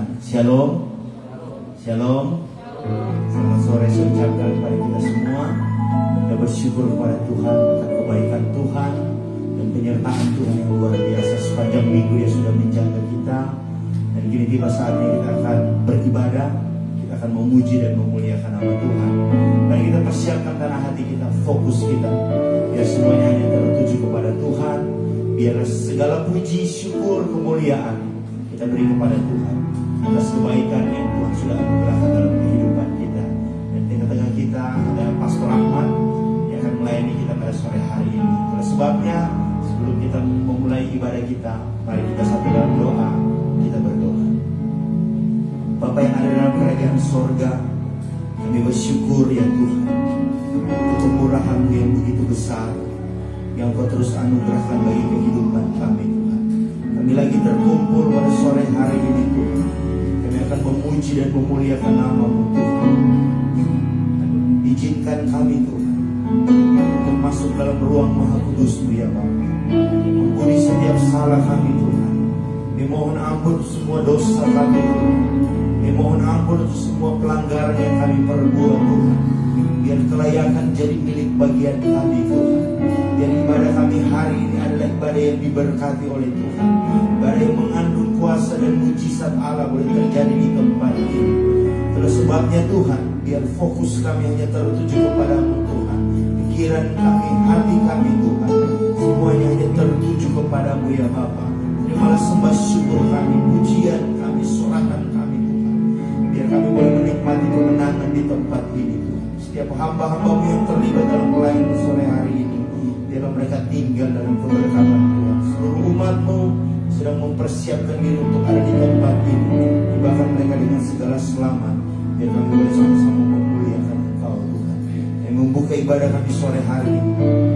Tuhan. Shalom. Shalom. Selamat sore saya ucapkan kepada kita semua. Kita bersyukur kepada Tuhan akan kebaikan Tuhan dan penyertaan Tuhan yang luar biasa sepanjang minggu yang sudah menjaga kita. Dan kini tiba saatnya kita akan beribadah, kita akan memuji dan memuliakan nama Tuhan. Mari kita persiapkan tanah hati kita, fokus kita, biar semuanya hanya tertuju kepada Tuhan. Biar segala puji, syukur, kemuliaan kita beri kepada Tuhan atas kebaikan yang Tuhan sudah anugerahkan dalam kehidupan kita. Dan di tengah-tengah kita ada Pastor Ahmad yang akan melayani kita pada sore hari ini. Itulah sebabnya sebelum kita memulai ibadah kita, mari kita satu dalam doa, kita berdoa. Bapa yang ada dalam kerajaan sorga, kami bersyukur ya Tuhan untuk kemurahan-Mu yang begitu besar yang Kau terus anugerahkan bagi kehidupan kami Tuhan. Kami lagi terkumpul pada sore hari ini Tuhan. Kami akan memuji dan memuliakan nama-Mu Tuhan. Izinkan kami Tuhan untuk masuk dalam ruang Maha Kudus-Mu ya Bapa. Ampuni setiap salah kami Tuhan. Kami mohon ampun untuk semua dosa kami Tuhan. Kami mohon ampun untuk semua pelanggaran yang kami perbuat Tuhan. Biar kelayakan jadi milik bagian kami Tuhan. Biar ibadah kami hari ini adalah ibadah yang diberkati oleh Tuhan. Ibadah yang mengandung kuasa dan mujizat Allah boleh terjadi di tempat ini. Itulah sebabnya Tuhan, biar fokus kami hanya tertuju kepada-Mu Tuhan. Pikiran kami, hati kami Tuhan, semuanya hanya tertuju kepada-Mu ya Bapa. Terimalah sembah syukur kami, pujian kami, sorakan kami Tuhan. Biar kami boleh menikmati kemenangan di tempat ini Tuhan. Setiap hamba-hamba-Mu yang terlibat dalam pelayanan sore hari ini, biarlah mereka tinggal dalam keberkatan Tuhan. Seluruh umat-Mu sedang mempersiapkan diri untuk ada di tempat ini. Bahkan mereka dengan segala selamat. Biar kami boleh sama-sama memuliakan Engkau Tuhan. Yang membuka ibadah kami sore hari ini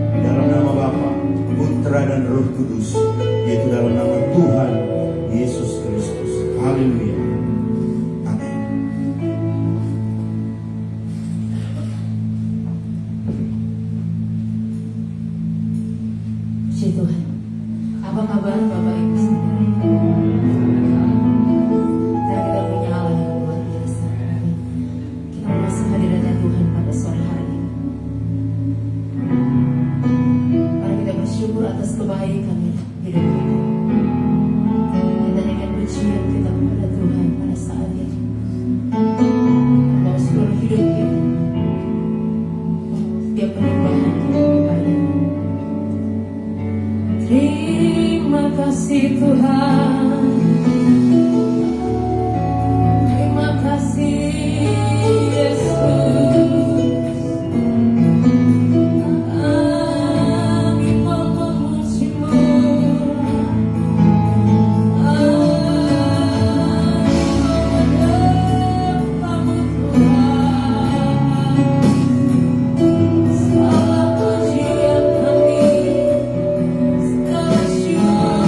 di dalam nama Bapa, Putra dan Roh Kudus, yaitu dalam nama Tuhan Yesus Kristus. Haleluya. Amin. Puji Tuhan. Apa kabar Bapak Ibu saudara? Dan kita punya Allah yang luar biasa. Kita merasa hadiratnya Tuhan pada sore hari ini. Mari kita bersyukur atas kebaikan hidup kita. Kita naikkan pujian kita kepada Tuhan pada saat ini. Bahwa seluruh hidup kita, setiap penyembahan kita kepada-Mu. Terima kasih Tuhan. Terima kasih Yesus. Kami mau memuji-Mu. Kami Tuhan. Segala pujian kami, segala syukur.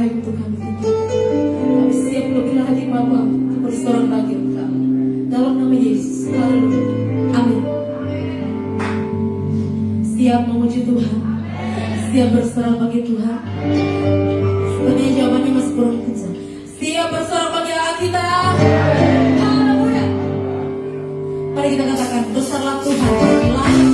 terbaik untuk kami tinggalkan. Kami siap lebih hati Bapa bersorak bagi Engkau. Dalam nama Yesus, haleluya. Amin. Siap memuji Tuhan, siap bersorak bagi Tuhan. Sebenarnya jawabannya masih kurang kencang. Siap bersorak bagi Allah kita. Haleluya. Mari kita katakan, besarlah Tuhan di langit.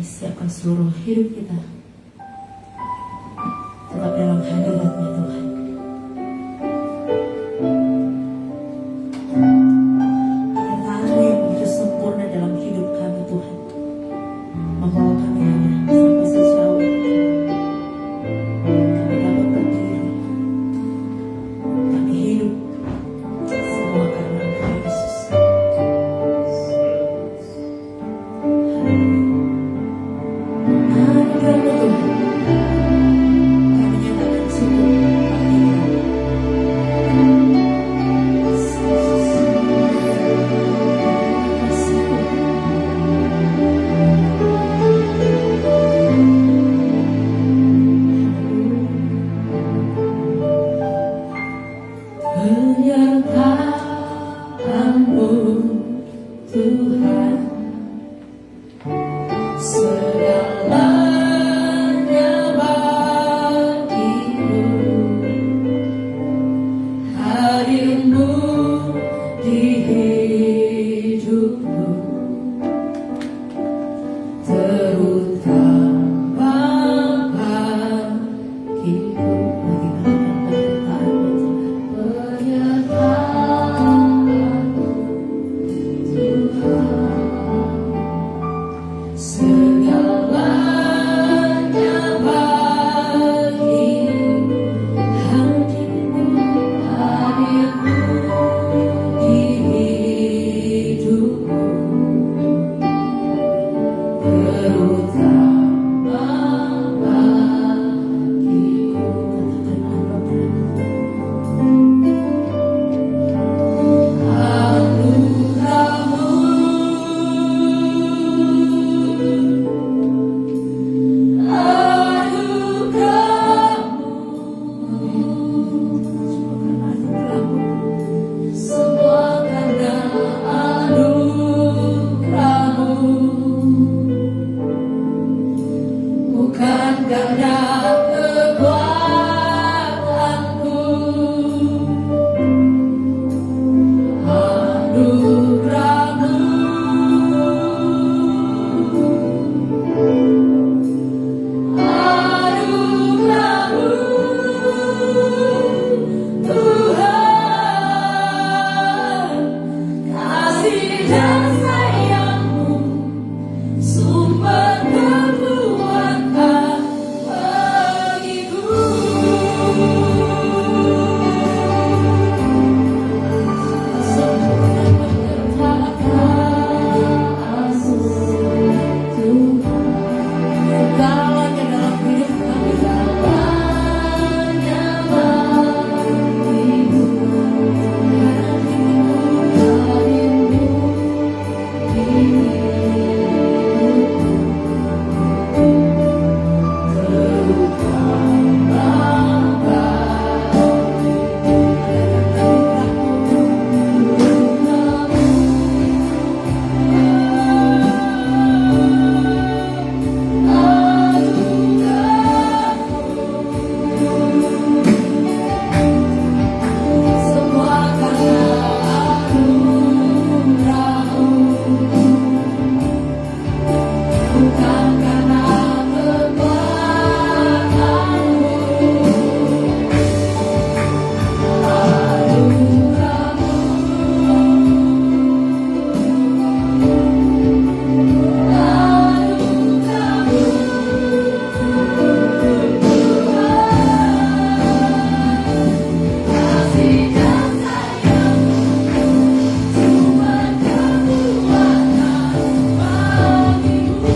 Siapkan seluruh hidup kita tetap dalam hadirat-Nya Tuhan. Penyertaan yang begitu sempurna dalam hidup kami Tuhan, membawa kami ada sampai sejauh itu. Kami dapat berdiri, kami hidup, semua karena Engkau Yesus. Anugerah-Mu Tuhan, kami nyatakan syukur bagi-Mu. Penyertaan-Mu Tuhan, segalanya bagiku. Hadir-Mu di hidupku, terutama bagiku. Lagi katakan penyertaan-Mu Tuhan, segalanya bagiku. Hadir-Mu di hidupku, terutama bagiku. Katakan anugerah-Mu, semua karena anugerah-Mu, bukan karena kekuatanku. Anugerah-Mu, anugerah-Mu Tuhan, kasih dan sayang-Mu, sumber kekuatan bagiku. Sempurna penyertaan-Mu Tuhan, segalanya dalam hidup kami, segalanya bagimu. Hadir-Mu di hidupku, terutama semua karena anugerah-Mu, bukan karena kekuatanmu. Anugerah-Mu, kasih dan sayang-Mu, sumber kekuatan bagiku.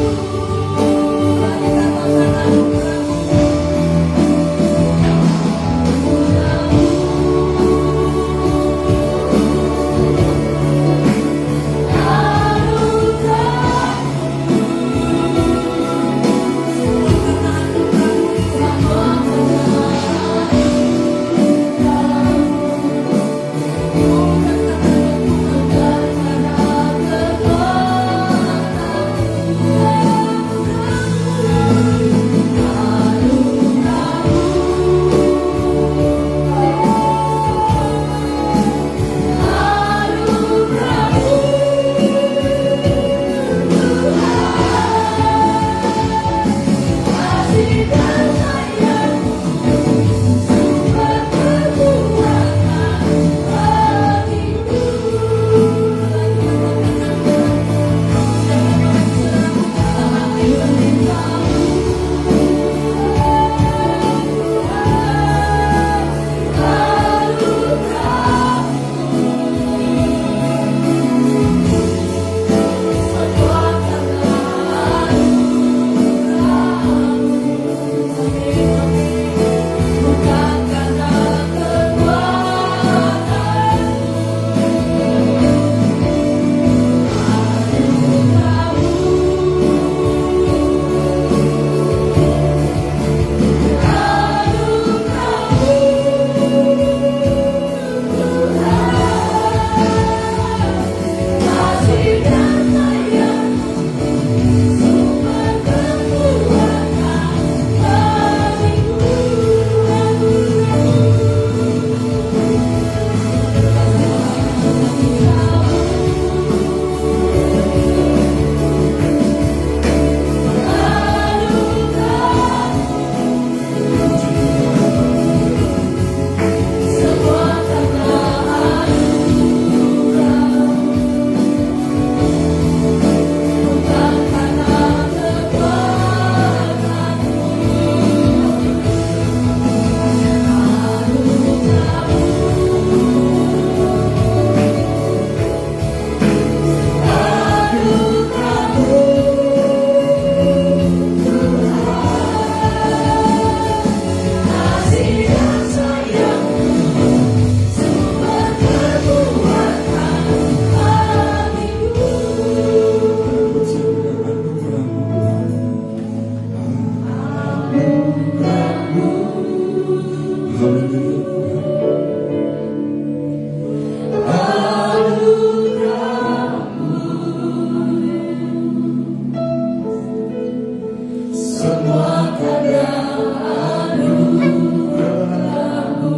semua karena anugerah-Mu,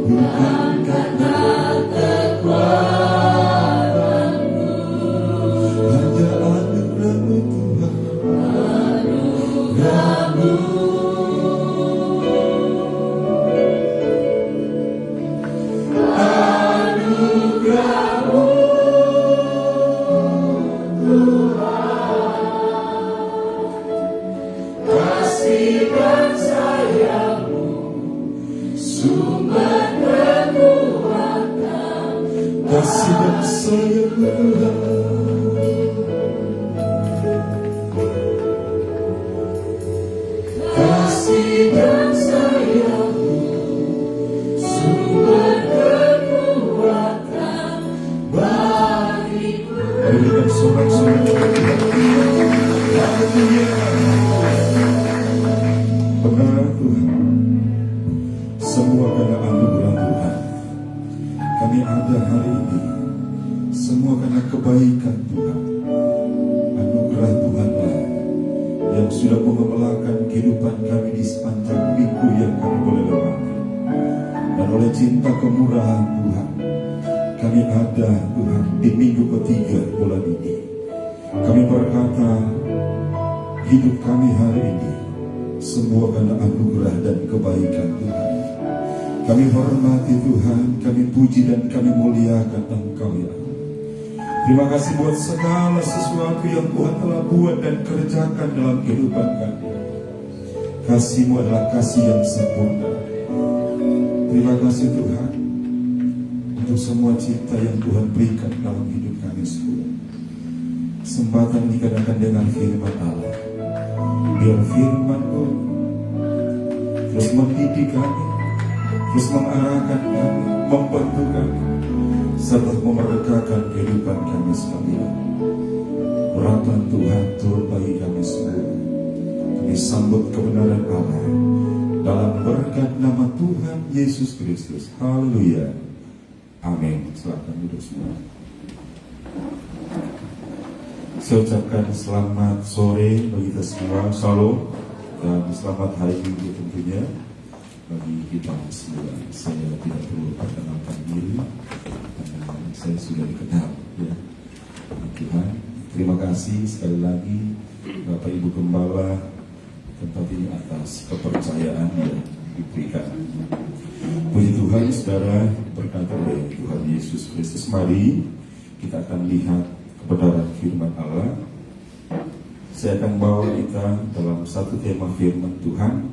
bukan karena kekuatan-Mu, hanya anugerah-Mu Tuhan, anugerah-Mu. Kasih dan sayang Tuhan, kasih dan sayang, sumber kekuatan bagiku. Mari berikan sorak-sorai Tuhan. Haleluya. Benar Tuhan, semua karena anugerah Tuhan kami ada hari ini, semua karena kebaikan Tuhan. Anugerah Tuhanlah yang sudah mengemelakan kehidupan kami di sepanjang minggu yang kami boleh lewati. Dan oleh cinta kemurahan Tuhan, kami ada Tuhan di minggu ketiga bulan ini. Kami berkata, hidup kami hari ini semua karena anugerah dan kebaikan Tuhan. Kami hormati Tuhan, kami puji dan kami muliakan Engkau ya Allah. Terima kasih buat segala sesuatu yang Tuhan telah buat dan kerjakan dalam kehidupan kami. Kasih-Mu adalah kasih yang sempurna. Terima kasih Tuhan untuk semua cinta yang Tuhan berikan dalam hidup kami semua. Kesempatan dikatakan dengan firman Allah. Biar firman-Mu terus mendidik kami, terus mengarahkan kami, membantu kami, serta memerdekakan kehidupan kami sekalian. Rahmat Tuhan turun bagi kami semua. Kami sambut kebenaran Allah dalam berkat nama Tuhan Yesus Kristus. Haleluya. Amin. Silakan duduk semua. Saya ucapkan selamat sore bagi kita semua. Shalom dan selamat hari Minggu tentunya bagi kita semua. Saya tidak perlu perkenalkan diri karena saya sudah dikenal ya. Tuhan, terima kasih sekali lagi Bapak Ibu Gembala tempat ini atas kepercayaan yang diberikan. Puji Tuhan, saudara, berkat oleh Tuhan Yesus Kristus. Mari kita akan lihat kebenaran firman Allah. Saya akan bawa kita dalam satu tema firman Tuhan,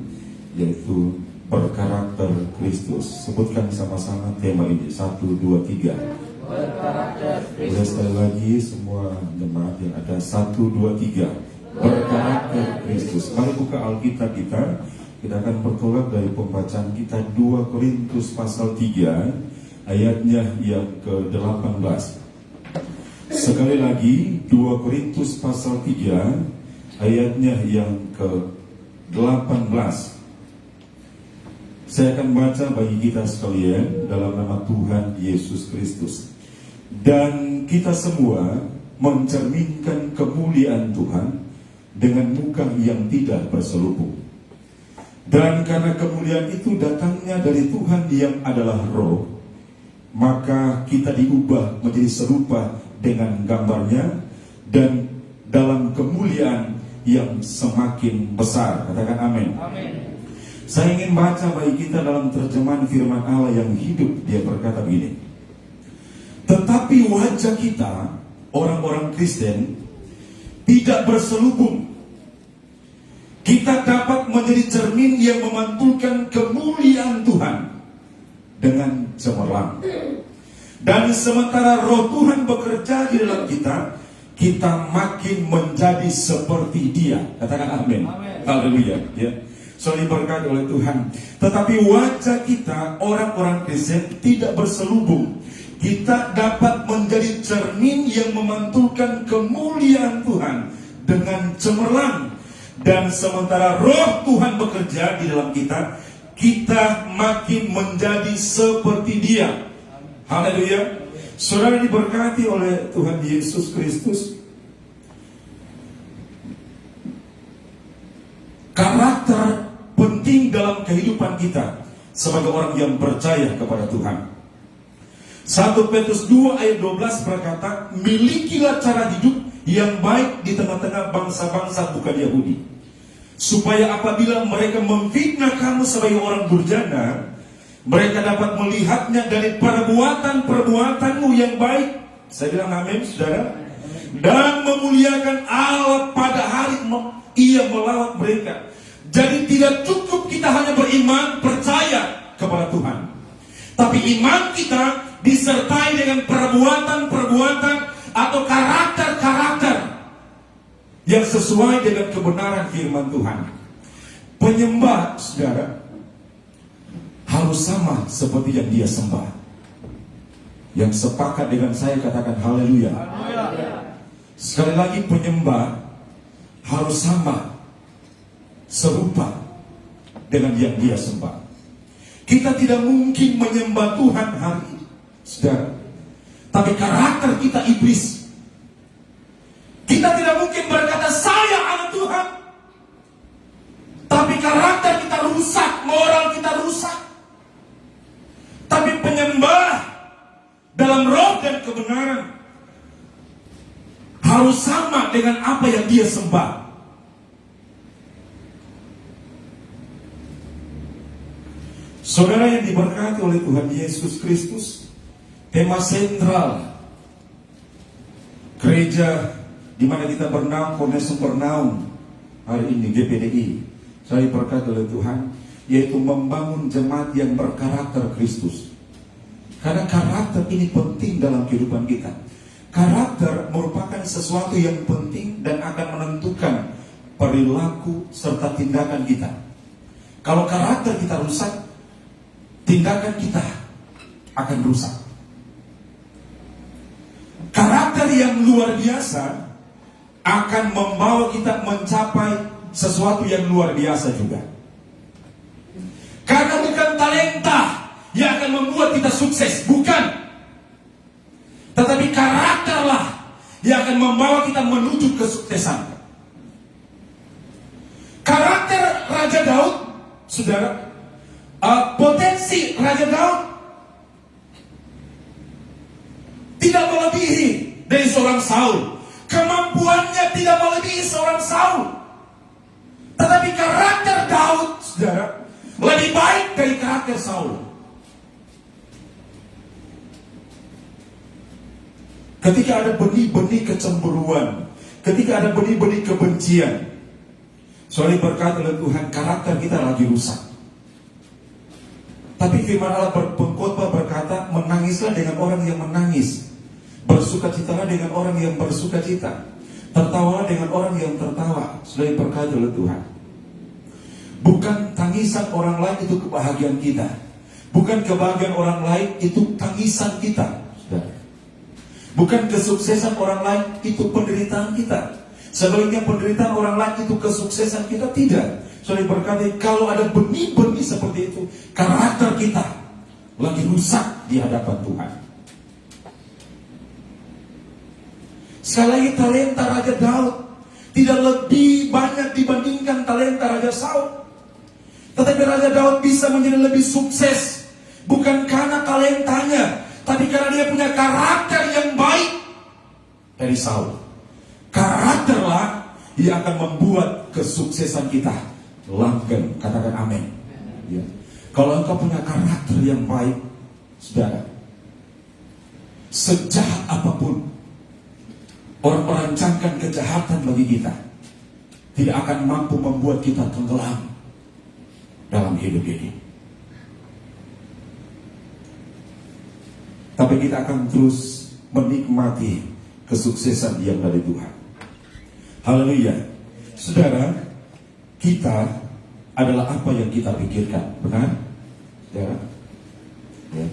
yaitu berkarakter Kristus. Sebutkan sama-sama tema ini. 1, 2, 3. Berkarakter Kristus. Boleh sekali lagi semua jemaat yang ada. 1, 2, 3. Berkarakter Kristus. Mari buka Alkitab kita. Kita akan bertolak dari pembacaan kita 2 Korintus pasal 3 ayatnya yang ke-18. Sekali lagi 2 Korintus pasal 3 ayatnya yang ke-18. Saya akan baca bagi kita sekalian dalam nama Tuhan Yesus Kristus. Dan kita semua mencerminkan kemuliaan Tuhan dengan muka yang tidak berselubung. Dan karena kemuliaan itu datangnya dari Tuhan yang adalah Roh, maka kita diubah menjadi serupa dengan gambarnya dan dalam kemuliaan yang semakin besar. Katakan amin. Amin. Saya ingin baca bagi kita dalam terjemahan firman Allah yang hidup. Dia berkata begini, tetapi wajah kita, orang-orang Kristen, tidak berselubung. Kita dapat menjadi cermin yang memantulkan kemuliaan Tuhan dengan cemerlang. Dan sementara Roh Tuhan bekerja di dalam kita, kita makin menjadi seperti Dia. Katakan amin. Haleluya. Ya. Soalnya berkat oleh Tuhan. Tetapi wajah kita, orang-orang Kristen, tidak berselubung. Kita dapat menjadi cermin yang memantulkan kemuliaan Tuhan dengan cemerlang. Dan sementara Roh Tuhan bekerja di dalam kita, kita makin menjadi seperti Dia. Haleluya. Saudara diberkati oleh Tuhan Yesus Kristus. kehidupan kita sebagai orang yang percaya kepada Tuhan. 1 Petrus 2 ayat 12 berkata, milikilah cara hidup yang baik di tengah-tengah bangsa-bangsa bukan Yahudi, supaya apabila mereka memfitnah kamu sebagai orang durjana, mereka dapat melihatnya dari perbuatan-perbuatanmu yang baik. Saya bilang amin, saudara. Dan memuliakan Allah pada hari ia melawat mereka. Jadi tidak cukup kita hanya beriman, percaya kepada Tuhan, tapi iman kita disertai dengan perbuatan-perbuatan atau karakter-karakter yang sesuai dengan kebenaran firman Tuhan. Penyembah, saudara, harus sama seperti yang dia sembah. Yang sepakat dengan saya katakan haleluya. Sekali lagi, penyembah harus sama, serupa dengan yang dia sembah. Kita tidak mungkin menyembah Tuhan hari ini, saudara, tapi karakter kita iblis. Kita tidak mungkin berkata saya anak Tuhan, tapi karakter kita rusak, moral kita rusak. Tapi penyembah dalam roh dan kebenaran harus sama dengan apa yang dia sembah. Saudara yang diberkati oleh Tuhan Yesus Kristus, tema sentral gereja di mana kita bernaung, Koneksum bernaung hari ini, GPDI, saya diberkati oleh Tuhan, yaitu membangun jemaat yang berkarakter Kristus. Karena karakter ini penting dalam kehidupan kita. Karakter merupakan sesuatu yang penting dan akan menentukan perilaku serta tindakan kita. Kalau karakter kita rusak, tindakan kita akan rusak. Karakter yang luar biasa akan membawa kita mencapai sesuatu yang luar biasa juga. Karena bukan talenta yang akan membuat kita sukses, bukan. Tetapi karakterlah yang akan membawa kita menuju kesuksesan. Karakter Raja Daud, saudara, potensi Raja Daud tidak melebihi dari seorang Saul. Kemampuannya tidak melebihi seorang Saul. Tetapi karakter Daud, saudara, lebih baik dari karakter Saul. Ketika ada benih-benih kecemburuan, ketika ada benih-benih kebencian, soalnya berkata oleh Tuhan, karakter kita lagi rusak. Tapi firman Allah berpengkhotbah berkata, menangislah dengan orang yang menangis, bersukacitalah dengan orang yang bersukacita, tertawalah dengan orang yang tertawa. Sudah berkata oleh Tuhan, bukan tangisan orang lain itu kebahagiaan kita, bukan kebahagiaan orang lain itu tangisan kita, saudara. Bukan kesuksesan orang lain itu penderitaan kita. Sebaliknya penderitaan orang lain itu kesuksesan kita, tidak. Soalnya berkata, kalau ada benih-benih seperti itu, karakter kita lagi rusak di hadapan Tuhan. Sekali lagi, talenta Raja Daud tidak lebih banyak dibandingkan talenta Raja Saul. Tetapi Raja Daud bisa menjadi lebih sukses bukan karena talentanya, tapi karena dia punya karakter yang baik dari Saul. Karakterlah yang akan membuat kesuksesan kita langgeng. Katakan amin. Ya. Kalau engkau punya karakter yang baik, saudara, sejahat apapun orang merancangkan kejahatan bagi kita, tidak akan mampu membuat kita tenggelam dalam hidup ini. Tapi kita akan terus menikmati kesuksesan yang dari Tuhan. Haleluya. Saudara, kita adalah apa yang kita pikirkan, benar? Saudara? Ya.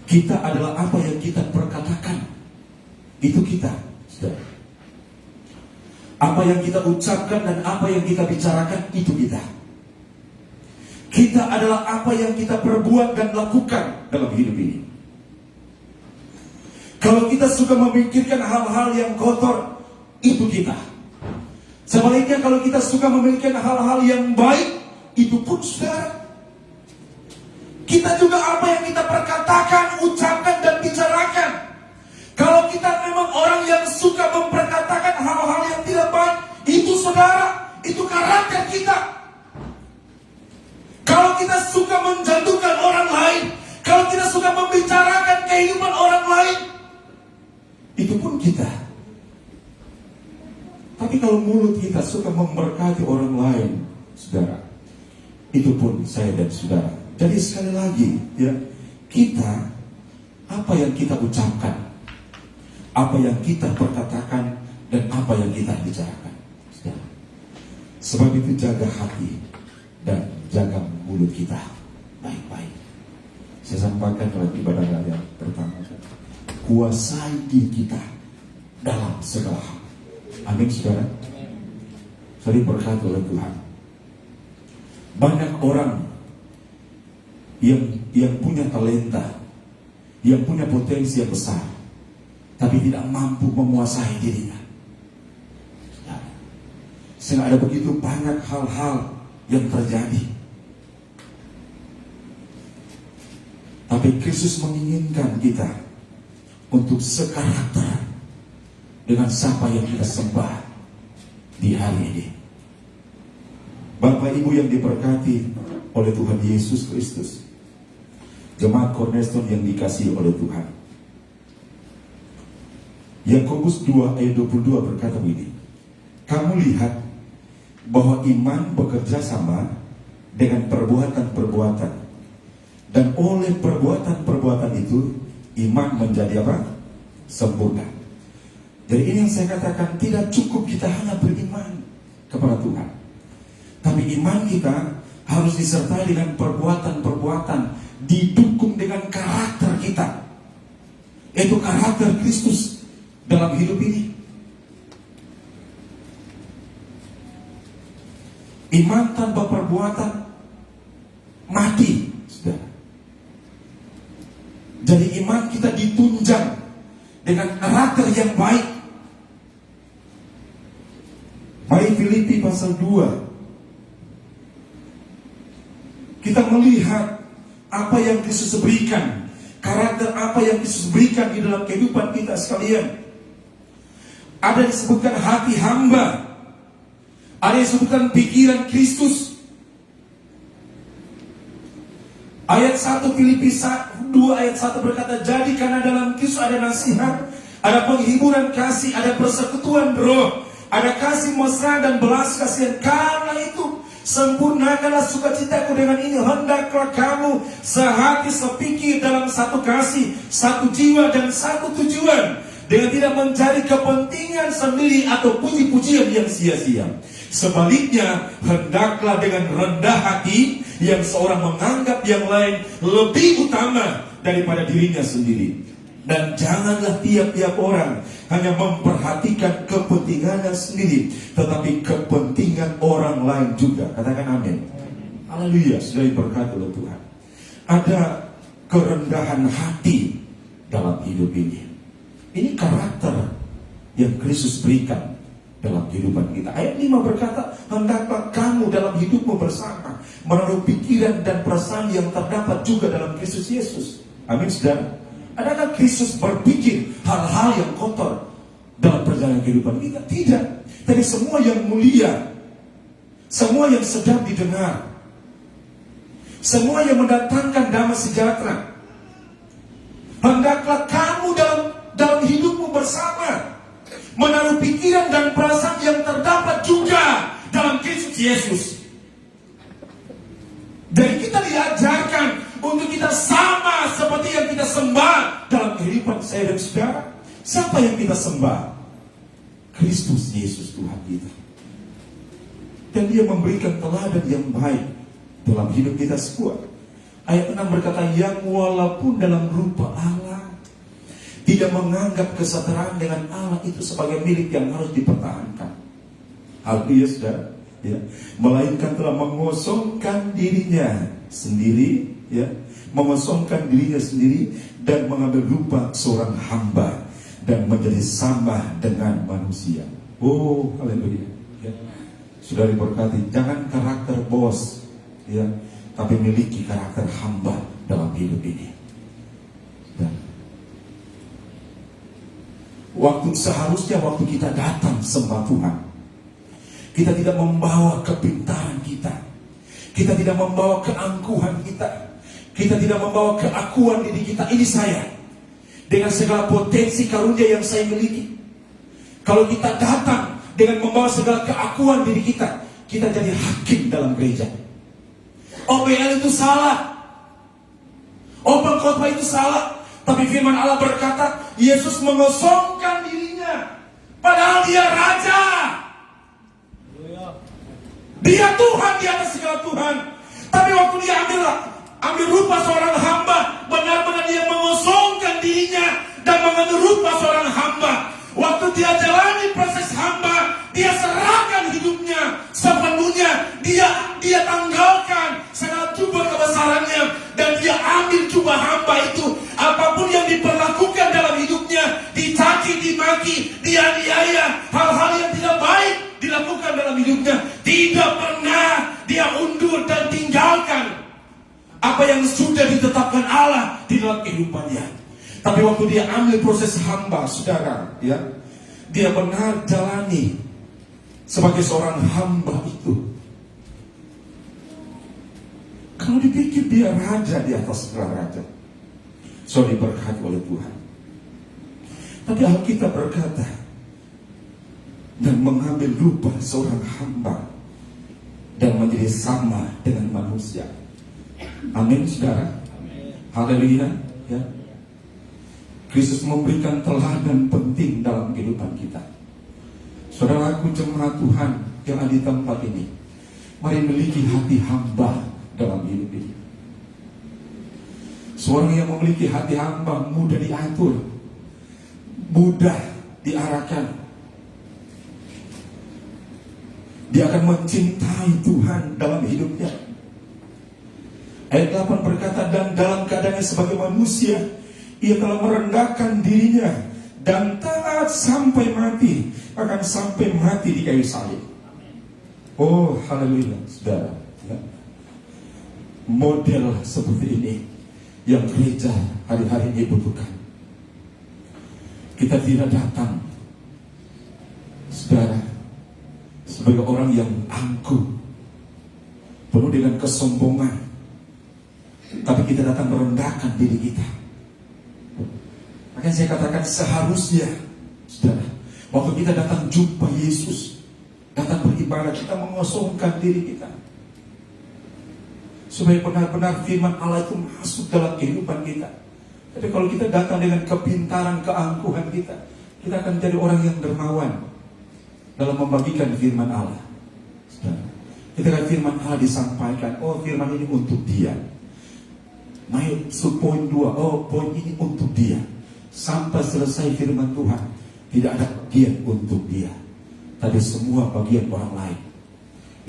Kita adalah apa yang kita perkatakan. Itu kita, saudara. Apa yang kita ucapkan dan apa yang kita bicarakan, itu kita. Kita adalah apa yang kita perbuat dan lakukan dalam hidup ini. Kalau kita suka memikirkan hal-hal yang kotor, itu kita. Sebaliknya kalau kita suka memikirkan hal-hal yang baik, itu pun saudara. kita juga apa yang kita perkatakan, ucapkan, dan bicarakan. Kalau kita memang orang yang suka memperkatakan hal-hal yang tidak baik, itu saudara, itu karakter kita. Kalau kita suka menjatuhkan orang lain, kalau kita suka membicarakan kehidupan orang lain, itu pun kita. Tapi kalau mulut kita suka memberkati orang lain, saudara, itu pun saya dan saudara. Jadi sekali lagi, ya, kita, apa yang kita ucapkan, apa yang kita perkatakan, dan apa yang kita bicarakan, saudara. Sebab itu jaga hati dan jaga mulut kita baik-baik. Saya sampaikan dalam ibadah yang pertama, kuasai diri kita dalam segala hal. Amin, saudara. Saya diberkati oleh Tuhan. Banyak orang yang punya talenta, yang punya potensi yang besar, tapi tidak mampu menguasai dirinya. Sehingga ada begitu banyak hal-hal yang terjadi. Tapi Kristus menginginkan kita untuk sekarakter dengan siapa yang kita sembah di hari ini. Bapak Ibu yang diberkati oleh Tuhan Yesus Kristus, jemaat Cornerstone yang dikasihi oleh Tuhan, Yakobus 2 ayat 22 berkata begini, kamu lihat bahwa iman bekerja sama dengan perbuatan-perbuatan, dan oleh perbuatan-perbuatan itu iman menjadi apa? Sempurna. Jadi ini yang saya katakan, tidak cukup kita hanya beriman kepada Tuhan, tapi iman kita harus disertai dengan perbuatan-perbuatan, didukung dengan karakter kita, yaitu karakter Kristus dalam hidup ini. Iman tanpa perbuatan mati, saudara. Jadi iman kita ditunjang dengan karakter yang baik. Mari Filipi pasal 2. Kita melihat apa yang Kristus berikan, karakter apa yang Kristus berikan di dalam kehidupan kita sekalian. Ada disebutkan hati hamba, ada disebutkan pikiran Kristus. Ayat 1 Filipi 2 ayat 1 berkata, jadi karena dalam Kristus ada nasihat, ada penghiburan kasih, ada persekutuan roh, ada kasih mesra dan belas kasihan. Karena itu sempurnakanlah sukacitaku dengan ini, hendaklah kamu sehati sepikir dalam satu kasih, satu jiwa dan satu tujuan, dengan tidak mencari kepentingan sendiri atau puji-pujian yang sia-sia. Sebaliknya, hendaklah dengan rendah hati yang seorang menganggap yang lain lebih utama daripada dirinya sendiri. Dan janganlah tiap-tiap orang hanya memperhatikan kepentingannya sendiri, tetapi kepentingan orang lain juga. Katakan amin. Haleluya, sudah diberkati oleh Tuhan. Ada kerendahan hati dalam hidup ini. Ini karakter yang Kristus berikan dalam kehidupan kita. Ayat 5 berkata, hendaklah kamu dalam hidupmu bersama menaruh pikiran dan perasaan yang terdapat juga dalam Kristus Yesus. Amin, saudara. Adakah Kristus berpikir hal-hal yang kotor dalam perjalanan kehidupan kita? Tidak. Tapi semua yang mulia, semua yang sedap didengar, semua yang mendatangkan damai sejahtera, hendaklah kamu dalam hidupmu bersama menaruh pikiran dan perasaan yang terdapat juga dalam Kristus Yesus. Dan kita diajarkan untuk kita sama seperti yang kita sembah dalam kehidupan saya dan saudara. Siapa yang kita sembah? Kristus Yesus Tuhan kita. Dan dia memberikan teladan yang baik dalam hidup kita semua. Ayat 6 berkata, yang walaupun dalam rupa Allah, tidak menganggap kesetaraan dengan Allah itu sebagai milik yang harus dipertahankan. Haleluya, saudara. Ya, melainkan telah mengosongkan dirinya sendiri, ya, mengosongkan dirinya sendiri dan mengambil rupa seorang hamba dan menjadi sama dengan manusia. Oh, haleluya. Ya. Sudah diberkati. Jangan karakter bos, ya, tapi miliki karakter hamba dalam hidup ini. Dan seharusnya waktu kita datang sembah Tuhan, kita tidak membawa kepintaran kita, kita tidak membawa keangkuhan kita tidak membawa keakuan diri kita. Ini saya, dengan segala potensi karunia yang saya miliki. Kalau kita datang dengan membawa segala keakuan diri kita, kita jadi hakim dalam gereja. OPL itu salah, pengkhotbah itu salah. Tapi firman Allah berkata, Yesus mengosongkan dirinya, padahal dia raja. Dia Tuhan di atas segala Tuhan. Tapi waktu dia ambil rupa seorang hamba, benar-benar dia mengosongkan dirinya dan mengambil rupa seorang hamba. Waktu dia jalani proses hamba, dia serahkan hidupnya sepenuhnya. Dia tanggalkan segala jubah kebesarannya, dan dia ambil jubah hamba itu. Apapun yang diperlakukan dalam hidupnya, dicaci, dimaki, dianiaya, hal-hal yang tidak baik dilakukan dalam hidupnya, tidak pernah dia undur dan tinggalkan apa yang sudah ditetapkan Allah di dalam kehidupannya. Tapi waktu dia ambil proses hamba, saudara, ya, dia benar jalani sebagai seorang hamba itu. Kalau dipikir dia raja di atas segala raja, so diberkati oleh Tuhan. Tapi Alkitab berkata, dan mengambil rupa seorang hamba dan menjadi sama dengan manusia. Amin, saudara. Haleluya. Ya. Kristus memberikan teladan penting dalam kehidupan kita. Saudaraku jemaat Tuhan yang ada di tempat ini, mari memiliki hati hamba dalam hidup ini. Seorang yang memiliki hati hamba mudah diatur, mudah diarahkan. Dia akan mencintai Tuhan dalam hidupnya. Ayat 8 berkata, dan dalam keadaannya sebagai manusia, ia telah merendahkan dirinya dan taat sampai mati, akan sampai mati di kayu salib. Oh, haleluya, saudara. Ya. Model seperti ini yang gereja hari-hari ini butuhkan. Kita tidak datang, saudara, sebagai orang yang angkuh, penuh dengan kesombongan, tapi kita datang merendahkan diri kita. Makanya saya katakan seharusnya, saudara, waktu kita datang jumpa Yesus, datang beribadah, kita mengosongkan diri kita, supaya benar-benar firman Allah itu masuk dalam kehidupan kita. Tapi kalau kita datang dengan kepintaran, keangkuhan kita akan jadi orang yang dermawan dalam membagikan firman Allah. Saudara, ketika firman Allah disampaikan, oh firman ini untuk dia. Poin 2, oh poin ini untuk dia. Sampai selesai firman Tuhan, tidak ada bagian untuk dia, tapi semua bagian orang lain.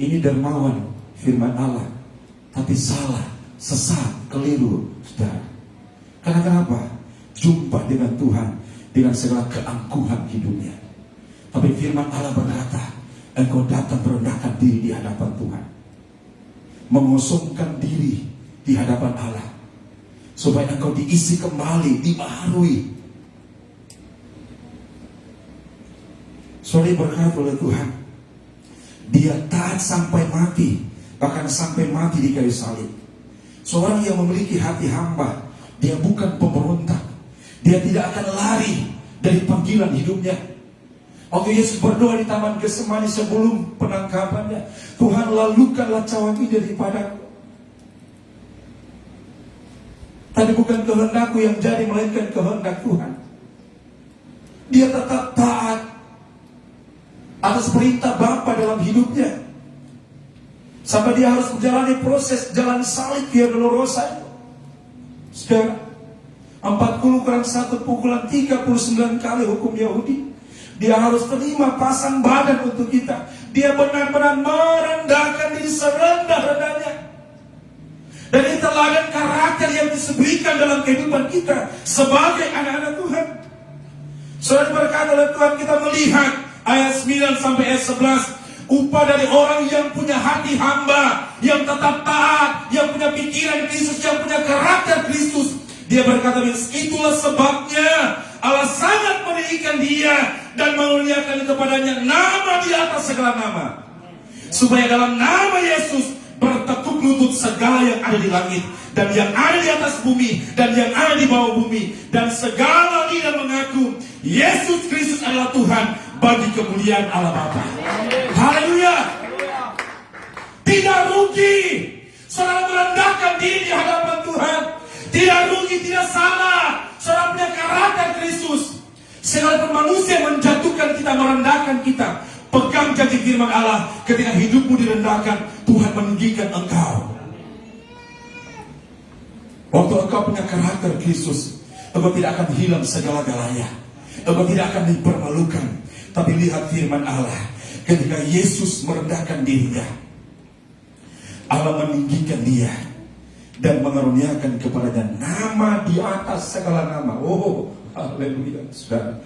Ini dermawan firman Allah, tapi salah, sesat, keliru, saudara. Karena kenapa? Jumpa dengan Tuhan dengan segala keangkuhan hidupnya. Tapi firman Allah berkata, engkau datang merendahkan diri di hadapan Tuhan, mengosongkan diri di hadapan Allah, supaya engkau diisi kembali, dibaharui. Sorry, berkat oleh Tuhan. Dia taat sampai mati, bahkan sampai mati di kayu salib. Seorang yang memiliki hati hamba, dia bukan pemberontak. Dia tidak akan lari dari panggilan hidupnya. Waktu Yesus berdoa di Taman Getsemani sebelum penangkapannya, Tuhan, lalukanlah cawan ini daripadaku. Tapi bukan kehendakku yang jadi, melainkan kehendak Tuhan. Dia tetap taat atas perintah Bapa dalam hidupnya, sampai dia harus menjalani proses jalan salib Via Dolorosa. Saudara, 40 kurang 1 pukulan, 39 kali hukum Yahudi. Dia harus terima pasang badan untuk kita. Dia benar-benar merendahkan diri serendah-rendahnya. Dan ini teladan karakter yang disebutkan dalam kehidupan kita sebagai anak-anak Tuhan. Saudara, berkata oleh Tuhan, kita melihat ayat 9 sampai ayat 11. Upah dari orang yang punya hati hamba, yang tetap taat, yang punya pikiran Kristus, yang punya karakter Kristus. Dia berkata, itulah sebabnya Allah sangat meninggikan dia dan menguliakan kepadanya nama di atas segala nama, supaya dalam nama Yesus bertekuk lutut segala yang ada di langit dan yang ada di atas bumi dan yang ada di bawah bumi, dan segala lidah mengaku Yesus Kristus adalah Tuhan, bagi kemuliaan Allah Bapa. Haleluya. Tidak rugi saudara merendahkan diri di hadapan Tuhan. Tidak rugi, tidak salah saudara punya karakter Kristus. Sekalipun manusia menjatuhkan kita, merendahkan kita, pegang janji firman Allah, ketika hidupmu direndahkan, Tuhan meninggikan engkau. Waktu engkau punya karakter Kristus, engkau tidak akan hilang segala-galanya, engkau tidak akan dipermalukan. Tapi lihat firman Allah, ketika Yesus merendahkan dirinya, Allah meninggikan dia dan mengaruniakan kepadanya nama di atas segala nama. Oh, haleluya, saudara.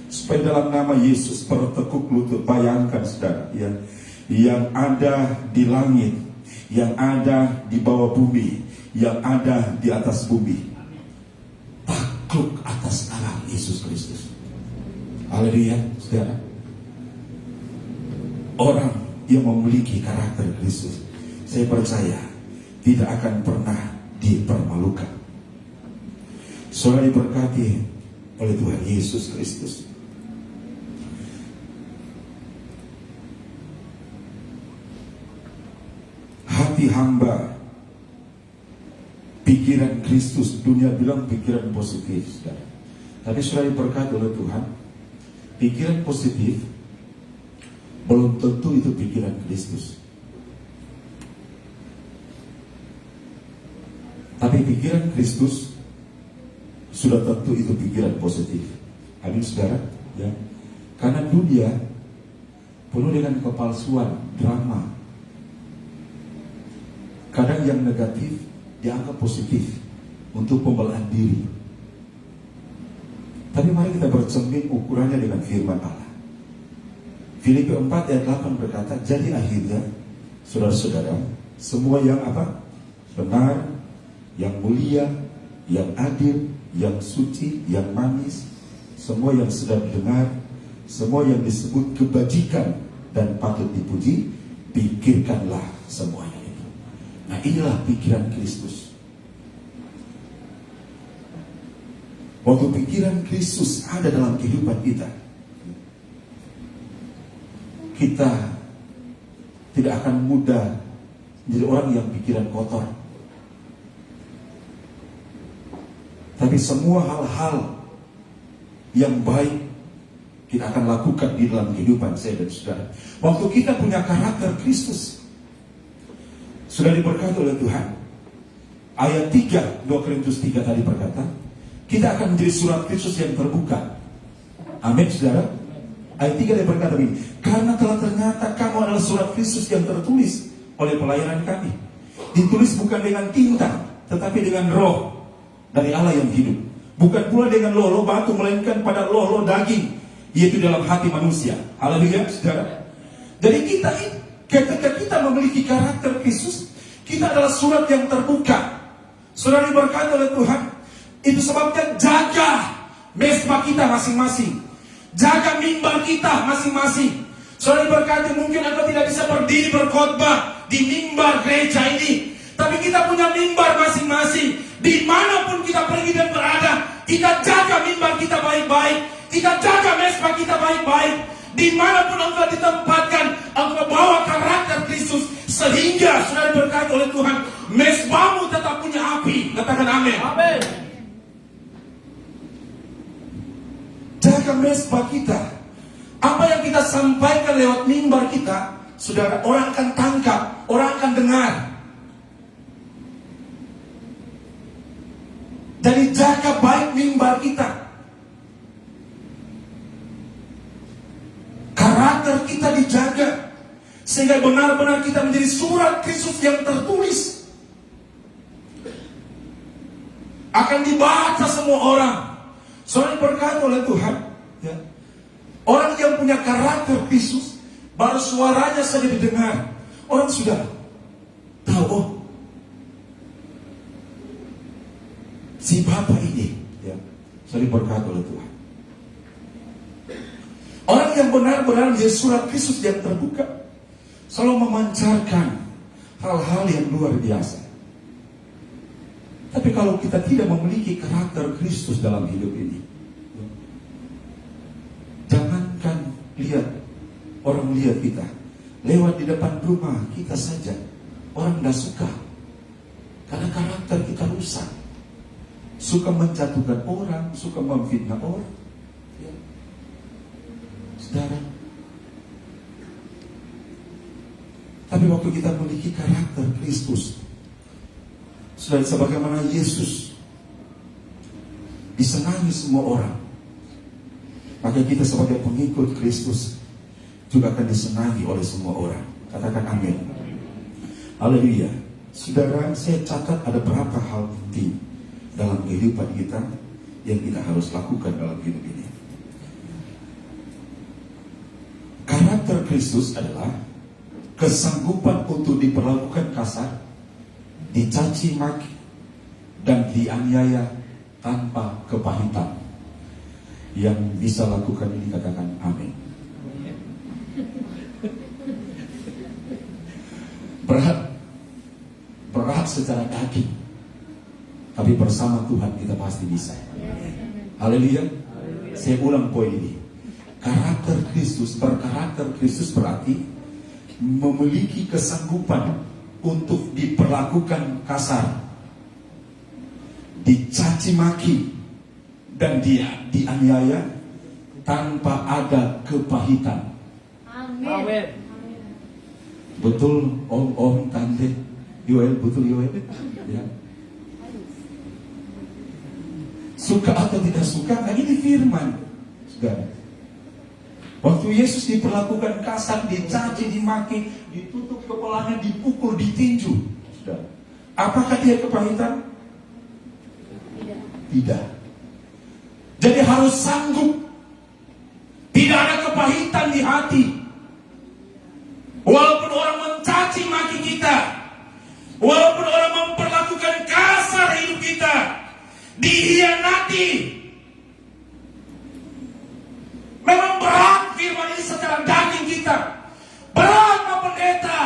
Supaya dalam nama Yesus bertekuk lutut. Bayangkan saudara, ya, yang ada di langit, yang ada di bawah bumi, yang ada di atas bumi, takluk atas nama Yesus Kristus. Haleluya, saudara. Orang yang memiliki karakter Kristus, saya percaya tidak akan pernah dipermalukan. Saudara diberkati oleh Tuhan Yesus Kristus. Hati hamba, pikiran Kristus. Dunia bilang pikiran positif, saudara. Tapi saudara diberkati oleh Tuhan, pikiran positif belum tentu itu pikiran Kristus. Tapi pikiran Kristus sudah tentu itu pikiran positif. Amin, saudara, ya. Karena dunia penuh dengan kepalsuan, drama. Kadang yang negatif dianggap positif untuk pembelaan diri. Tapi mari kita bercermin ukurannya dengan firman Allah. Filipi 4 ayat 8 berkata, jadi akhirnya saudara-saudara, semua yang apa? Benar, yang mulia, yang adil, yang suci, yang manis, semua yang sedap dengar, semua yang disebut kebajikan dan patut dipuji, pikirkanlah semuanya itu. Nah, inilah pikiran Kristus. Waktu pikiran Kristus ada dalam kehidupan kita, kita tidak akan mudah menjadi orang yang pikiran kotor. Tapi semua hal-hal yang baik kita akan lakukan di dalam kehidupan saya dan saudara. Waktu kita punya karakter Kristus, sudah diberkati oleh Tuhan. Ayat 3, 2 Korintus 3 tadi berkata, kita akan menjadi surat Kristus yang terbuka. Amin, saudara. Ayat 3 dia berkata begini, karena telah ternyata kamu adalah surat Kristus yang tertulis oleh pelayanan kami. Ditulis bukan dengan tinta, tetapi dengan roh dari Allah yang hidup. Bukan pula dengan loh batu, melainkan pada loh daging, yaitu dalam hati manusia. Haleluya, saudara. Jadi ketika kita memiliki karakter Kristus, kita adalah surat yang terbuka. Saudara diberkati oleh Tuhan. Itu sebabnya jaga mesbah kita masing-masing, jaga mimbar kita masing-masing. Saudara diberkati, mungkin Anda tidak bisa berdiri berkhotbah di mimbar gereja ini, tapi kita punya mimbar masing-masing. Dimanapun kita pergi dan berada, kita jaga mimbar kita baik-baik, kita jaga mesbah kita baik-baik. Dimanapun engkau ditempatkan, engkau bawa karakter Kristus, sehingga saudara diberkati oleh Tuhan, mesbahmu tetap punya api. Katakan amin. Amin. Jaga mesbah kita. Apa yang kita sampaikan lewat mimbar kita, saudara, orang akan tangkap, orang akan dengar. Jadi jaga baik mimbar kita. Karakter kita dijaga, sehingga benar-benar kita menjadi surat Kristus yang tertulis, akan dibaca semua orang. Soalnya berkata oleh Tuhan, ya, orang yang punya karakter Kristus, Baru suaranya saja didengar, orang sudah tahu, oh, si Bapak ini, ya, saya diberkati oleh Tuhan. Orang yang benar-benar dia surat Kristus yang terbuka, selalu memancarkan hal-hal yang luar biasa. Tapi kalau kita tidak memiliki karakter Kristus dalam hidup ini, jangankan lihat, orang lihat kita lewat di depan rumah kita saja, orang tidak suka karena karakter kita rusak, suka menjatuhkan orang, suka memfitnah orang, ya. Saudara, tapi waktu kita memiliki karakter Kristus, saudara, sebagaimana Yesus disenangi semua orang, maka kita sebagai pengikut Kristus juga akan disenangi oleh semua orang. Katakan amin. Haleluya. Saudara, saya catat ada beberapa hal penting dalam kehidupan kita yang kita harus lakukan dalam hidup ini. Karakter Kristus adalah kesanggupan untuk diperlakukan kasar, dicaci maki, dan dianiaya tanpa kepahitan. Yang bisa lakukan ini katakan amin. Berat secara daging, tapi bersama Tuhan kita pasti bisa. Haleluya. Saya ulang poin ini. Karakter Kristus, berkarakter Kristus berarti memiliki kesanggupan untuk diperlakukan kasar, dicaci maki, dan dia dianiaya tanpa ada kepahitan. Amin. Betul om tante Yoel, betul Yoel, ya. Suka atau tidak suka, nah ini firman, saudara. Waktu Yesus diperlakukan kasar, dicaci, dimaki, ditutup kepalanya, dipukul, ditinju, saudara. Apakah dia kepahitan? Tidak. Jadi harus sanggup. Tidak ada kepahitan di hati. Walaupun orang mencaci maki kita, walaupun orang memperlakukan kasar hidup kita, dihianati. Memang berat firman ini secara daging kita. Berat Pak Pendeta.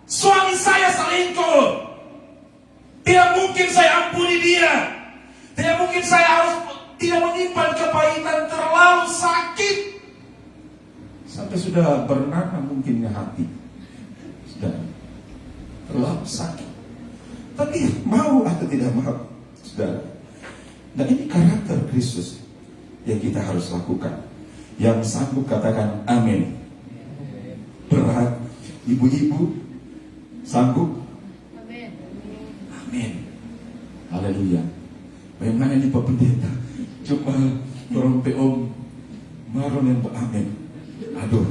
Suami saya selingkuh. Tidak mungkin saya ampuni dia. Tidak mungkin saya harus tidak menyimpan kepahitan, terlalu sakit. Sampai sudah bernanah mungkinnya hati. Sudah terlalu sakit. Tapi mau atau tidak mau, saudara. Nah ini karakter Kristus yang kita harus lakukan. Yang sanggup katakan amin. Berat. Ibu-ibu sanggup? Amin. Amin. Haleluya. Bagaimana ini Pak Pendeta? Cuma orang Om Maron yang beramin. Aduh.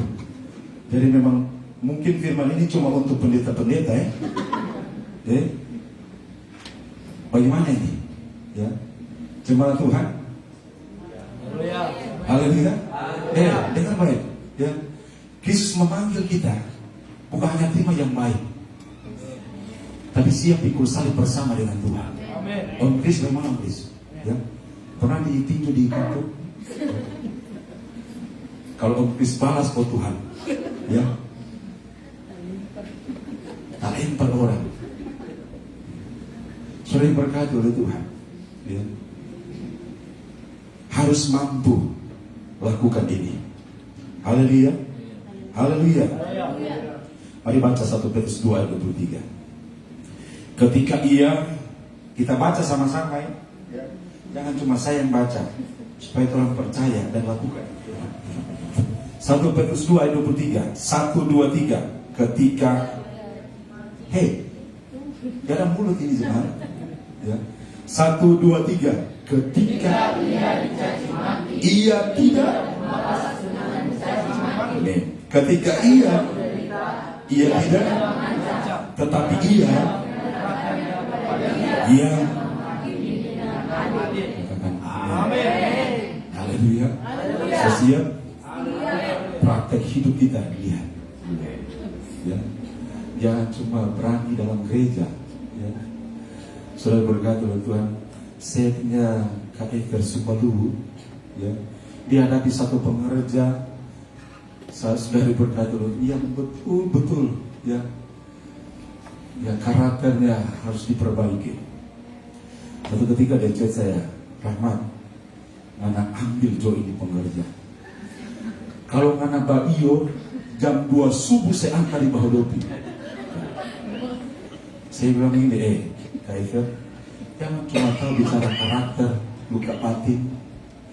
Jadi memang mungkin firman ini cuma untuk pendeta-pendeta ya. Bagaimana ini? Ya. Jemaat Tuhan. Haleluya. Dengar baik. Ya. Kristus memanggil kita bukan hanya terima yang baik, tapi siap pikul salib bersama dengan Tuhan. Om Kris bagaimana Om Kris? Ya. Pernah ditinju di kampung? Kalau Om Kris balas oh Tuhan, ya, tak lempar orang. Sering berkati oleh Tuhan, ya. Harus mampu lakukan ini. Haleluya, haleluya. Mari baca 1 Petrus 2 ayat 23. Ketika kita baca sama-sama ya. Jangan cuma saya yang baca, supaya orang percaya dan lakukan. 1 Petrus 2 ayat 23. 1, 2, 3. Ketika gak ada mulut ini jemaat. Ya. 1, 2, 3. Ketika ia tidak ketika ia tidak, tetapi ia katakan amin. Haleluya. Siap praktek hidup kita lihat. Ya. Jangan cuma berani dalam gereja. Ya. Saudara berkata oleh Tuhan, saya punya KFR Subalu, ya, dihadapi satu pengerja, saya sudah berkata yang betul-betul, ya, karakternya harus diperbaiki. Satu ketika dia chat saya, Rahmat, Ngana ambil Jo ini pengerja. Kalau Ngana Baio jam 2 subuh saya angkat di bawah dopi. Saya bilang ini, Kaifer, jangan cuma tahu bicara karakter, luka batin,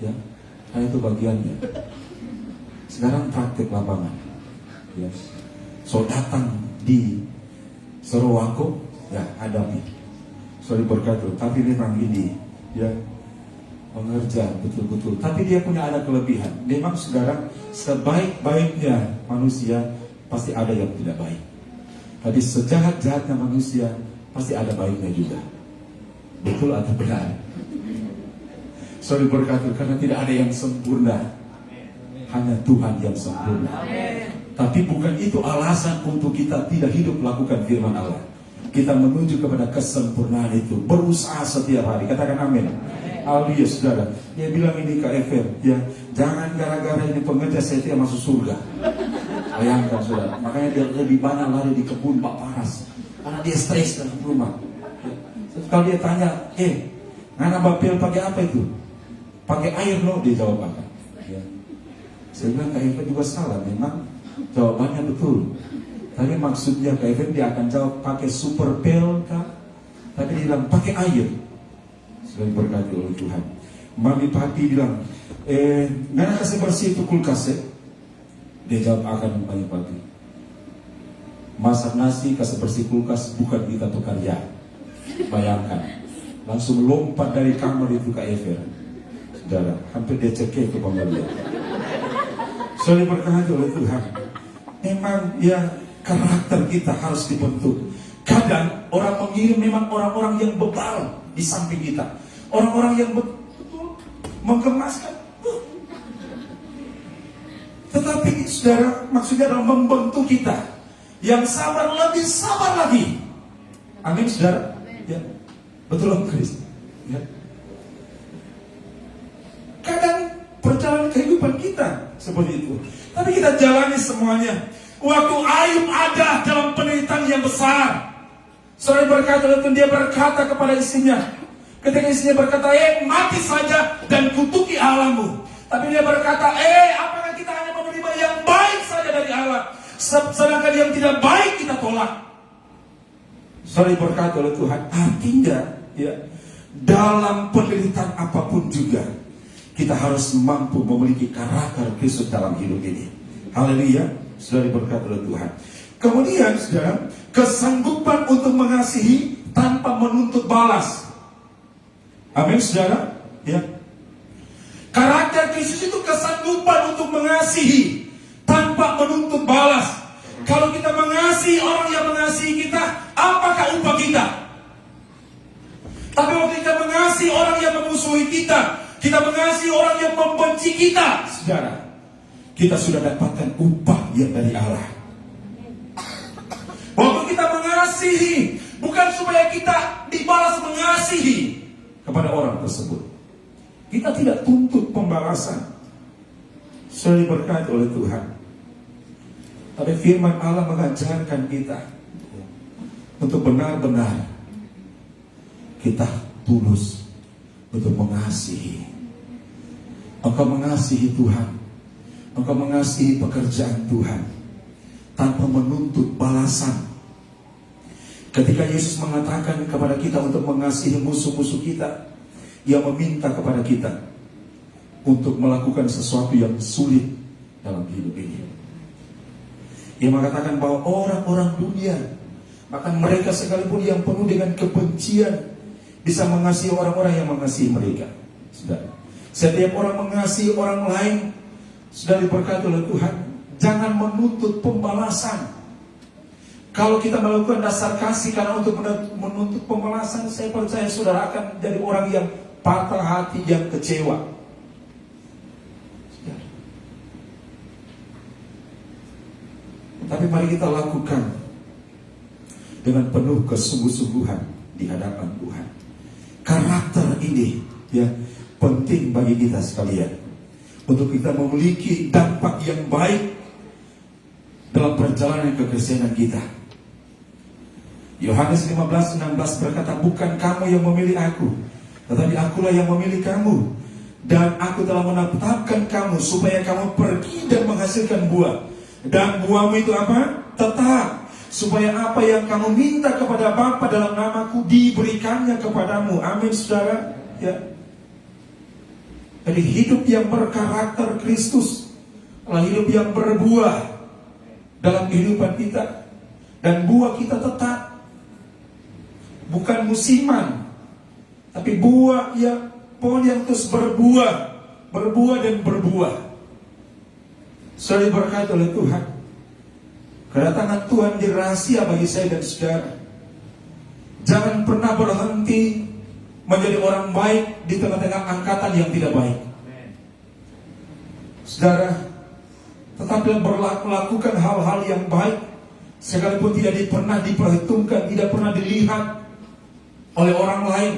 ya, itu bagiannya. Sekarang praktek lapangan, ya. So datang di Sorowako, ya hadapi. Sorry berkata, tapi memang ini, ya, pengerja betul-betul. Tapi dia punya ada kelebihan. Memang sekarang sebaik-baiknya manusia pasti ada yang tidak baik. Tapi sejahat-jahatnya manusia pasti ada baiknya juga. Betul atau benar? Sorry berkata, karena tidak ada yang sempurna, hanya Tuhan yang sempurna. Tapi bukan itu alasan untuk kita tidak hidup melakukan firman Allah. Kita menuju kepada kesempurnaan itu, berusaha setiap hari. Katakan amin. Haleluya, saudara. Dia bilang ini KFR, ya, jangan gara-gara ini pengerja saya tidak masuk surga. Bayangkan, saudara. Makanya dia lebih banyak lari di kebun Pak Paras, karena dia stres dalam rumah. Ya. Kalau dia tanya, Ngana bapel pakai apa itu? Pakai air loh, dia jawab apa? Ya. Saya bilang KFR juga salah, memang jawabannya betul. Tapi maksudnya KFR dia akan jawab pakai super pel kah? Tapi dia bilang pakai air. Sudah berkati oleh Tuhan. Mami papi bilang, Ngana kasih bersih itu kulkas, ya? Dia jawab akan mami papi. Masak nasi kasih bersih kulkas bukan kita pekerja. Bayangkan, langsung lompat dari kamar itu ke KFR. Saudara, hampir dia cekik ke pembeli. Sudah berkati oleh Tuhan. Memang ya karakter kita harus dibentuk. Kadang orang mengirim memang orang-orang yang bebal di samping kita. Orang-orang yang betul menggemaskan. Tetapi saudara, maksudnya adalah membentuk kita. Yang sabar lebih sabar lagi. Amin saudara. Ya. Betul Om Kris. Ya. Kadang perjalanan kehidupan kita seperti itu. Tapi kita jalani semuanya. Waktu Ayub ada dalam penderitaan yang besar, saudara berkata, dia berkata kepada istrinya, ketika istrinya berkata, mati saja dan kutuki Allahmu. Tapi dia berkata, apakah kita hanya menerima yang baik saja dari Allah, sedangkan yang tidak baik kita tolak. Saudara berkata oleh Tuhan, artinya ya, dalam penderitaan apapun juga kita harus mampu memiliki karakter Kristus dalam hidup ini. Haleluya. Sudah diberkati oleh Tuhan. Kemudian saudara, kesanggupan untuk mengasihi tanpa menuntut balas. Amin saudara. Ya. Karakter Kristus itu kesanggupan untuk mengasihi tanpa menuntut balas. Kalau kita mengasihi orang yang mengasihi kita, apakah upah kita? Tapi waktu kita mengasihi orang yang memusuhi kita, kita mengasihi orang yang membenci kita, saudara, kita sudah dapatkan upah yang dari Allah. Waktu kita mengasihi, bukan supaya kita dibalas mengasihi kepada orang tersebut. Kita tidak tuntut pembalasan. Sudah diberkati oleh Tuhan. Tapi firman Allah mengajarkan kita untuk benar-benar kita tulus untuk mengasihi. Engkau mengasihi Tuhan, engkau mengasihi pekerjaan Tuhan tanpa menuntut balasan. Ketika Yesus mengatakan kepada kita untuk mengasihi musuh-musuh kita, Ia meminta kepada kita untuk melakukan sesuatu yang sulit dalam hidup ini. Ia mengatakan bahwa orang-orang dunia, bahkan mereka sekalipun yang penuh dengan kebencian, bisa mengasihi orang-orang yang mengasihi mereka. Saudara, setiap orang mengasihi orang lain. Sudah diberkati oleh Tuhan. Jangan menuntut pembalasan. Kalau kita melakukan dasar kasih karena untuk menuntut pembalasan, saya percaya saudara akan jadi orang yang patah hati, yang kecewa. Tapi mari kita lakukan dengan penuh kesungguh-sungguhan di hadapan Tuhan. Karakter ini ya penting bagi kita sekalian untuk kita memiliki dampak yang baik dalam perjalanan kekristenan kita. Yohanes 15:16 berkata, bukan kamu yang memilih aku, tetapi akulah yang memilih kamu, dan aku telah menetapkan kamu supaya kamu pergi dan menghasilkan buah, dan buahmu itu apa? Tetap, supaya apa yang kamu minta kepada Bapa dalam namaku diberikannya kepadamu. Amin, saudara. Ya. Jadi hidup yang berkarakter Kristus adalah hidup yang berbuah dalam kehidupan kita, dan buah kita tetap, bukan musiman, tapi buah yang pohon yang terus berbuah dan berbuah. Sudah diberkati oleh Tuhan. Kedatangan Tuhan di rahasia bagi saya dan saudara. Jangan pernah berhenti menjadi orang baik di tengah-tengah angkatan yang tidak baik. Saudara, tetaplah melakukan hal-hal yang baik, sekalipun tidak pernah diperhitungkan, tidak pernah dilihat oleh orang lain.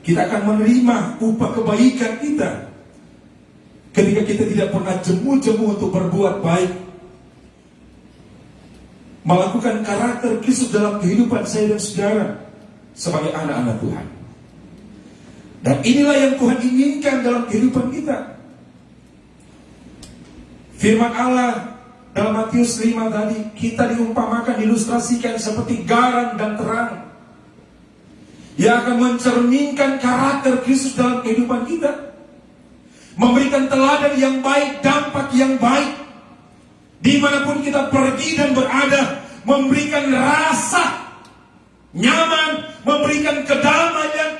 Kita akan menerima upah kebaikan kita ketika kita tidak pernah jemu-jemu untuk berbuat baik, melakukan karakter Kristus dalam kehidupan saya dan saudara sebagai anak-anak Tuhan. Dan inilah yang Tuhan inginkan dalam kehidupan kita. Firman Allah dalam Matius 5 tadi, kita diumpamakan, diilustrasikan seperti garam dan terang yang akan mencerminkan karakter Kristus dalam kehidupan kita, memberikan teladan yang baik, dampak yang baik dimanapun kita pergi dan berada, memberikan rasa nyaman, memberikan kedamaian,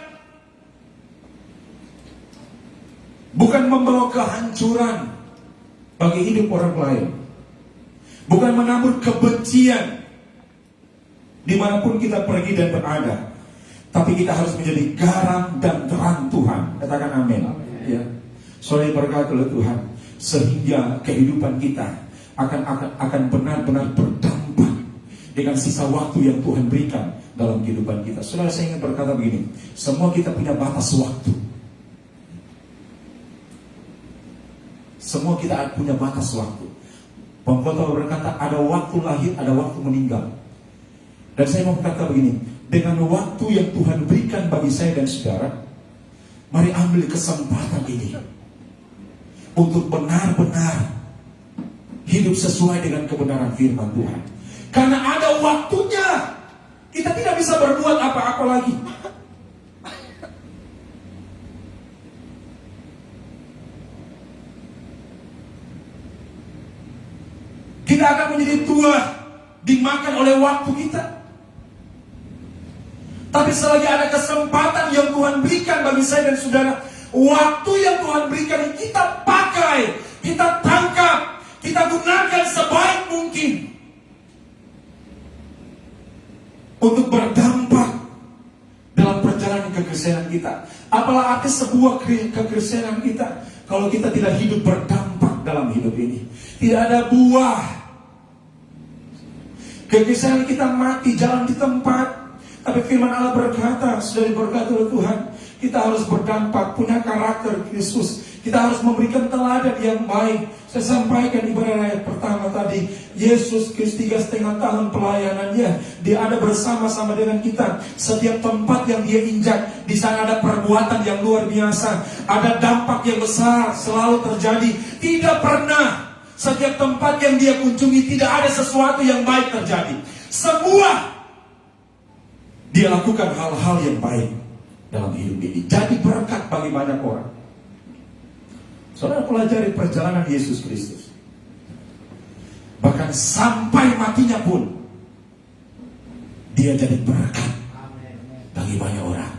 bukan membawa kehancuran bagi hidup orang lain, bukan menambah kebencian dimanapun kita pergi dan berada, tapi kita harus menjadi garam dan terang Tuhan. Katakan amin. Ya. Soalnya berkata oleh Tuhan, sehingga kehidupan kita akan benar-benar berdampak dengan sisa waktu yang Tuhan berikan dalam kehidupan kita. Saudara, saya ingin berkata begini, semua kita punya batas waktu. Semua kita punya batas waktu. Pengkhotbah berkata, ada waktu lahir, ada waktu meninggal. Dan saya mau berkata begini, dengan waktu yang Tuhan berikan bagi saya dan saudara, mari ambil kesempatan ini untuk benar-benar hidup sesuai dengan kebenaran firman Tuhan. Karena ada waktunya, kita tidak bisa berbuat apa-apa lagi. Kita akan menjadi tua, dimakan oleh waktu kita. Tapi selagi ada kesempatan yang Tuhan berikan bagi saya dan saudara, waktu yang Tuhan berikan kita pakai, kita tangkap, kita gunakan sebaik mungkin untuk berdampak dalam perjalanan kekristenan kita. Apalah arti sebuah kekristenan kita kalau kita tidak hidup berdampak dalam hidup ini? Tidak ada buah. Kekristenan kita mati, jalan di tempat. Tapi firman Allah berkata, sudah diberkati oleh Tuhan, kita harus berdampak, punya karakter Kristus. Kita harus memberikan teladan yang baik. Saya sampaikan ibadah ayat pertama tadi, Yesus Kristus 3,5 tahun pelayanannya, Dia ada bersama-sama dengan kita. Setiap tempat yang Dia injak, di sana ada perbuatan yang luar biasa, ada dampak yang besar selalu terjadi. Tidak pernah setiap tempat yang Dia kunjungi tidak ada sesuatu yang baik terjadi. Semua Dia lakukan hal-hal yang baik dalam hidup ini, jadi berkat bagi banyak orang. Saudara pelajari perjalanan Yesus Kristus. Bahkan sampai matinya pun Dia jadi berkat bagi banyak orang.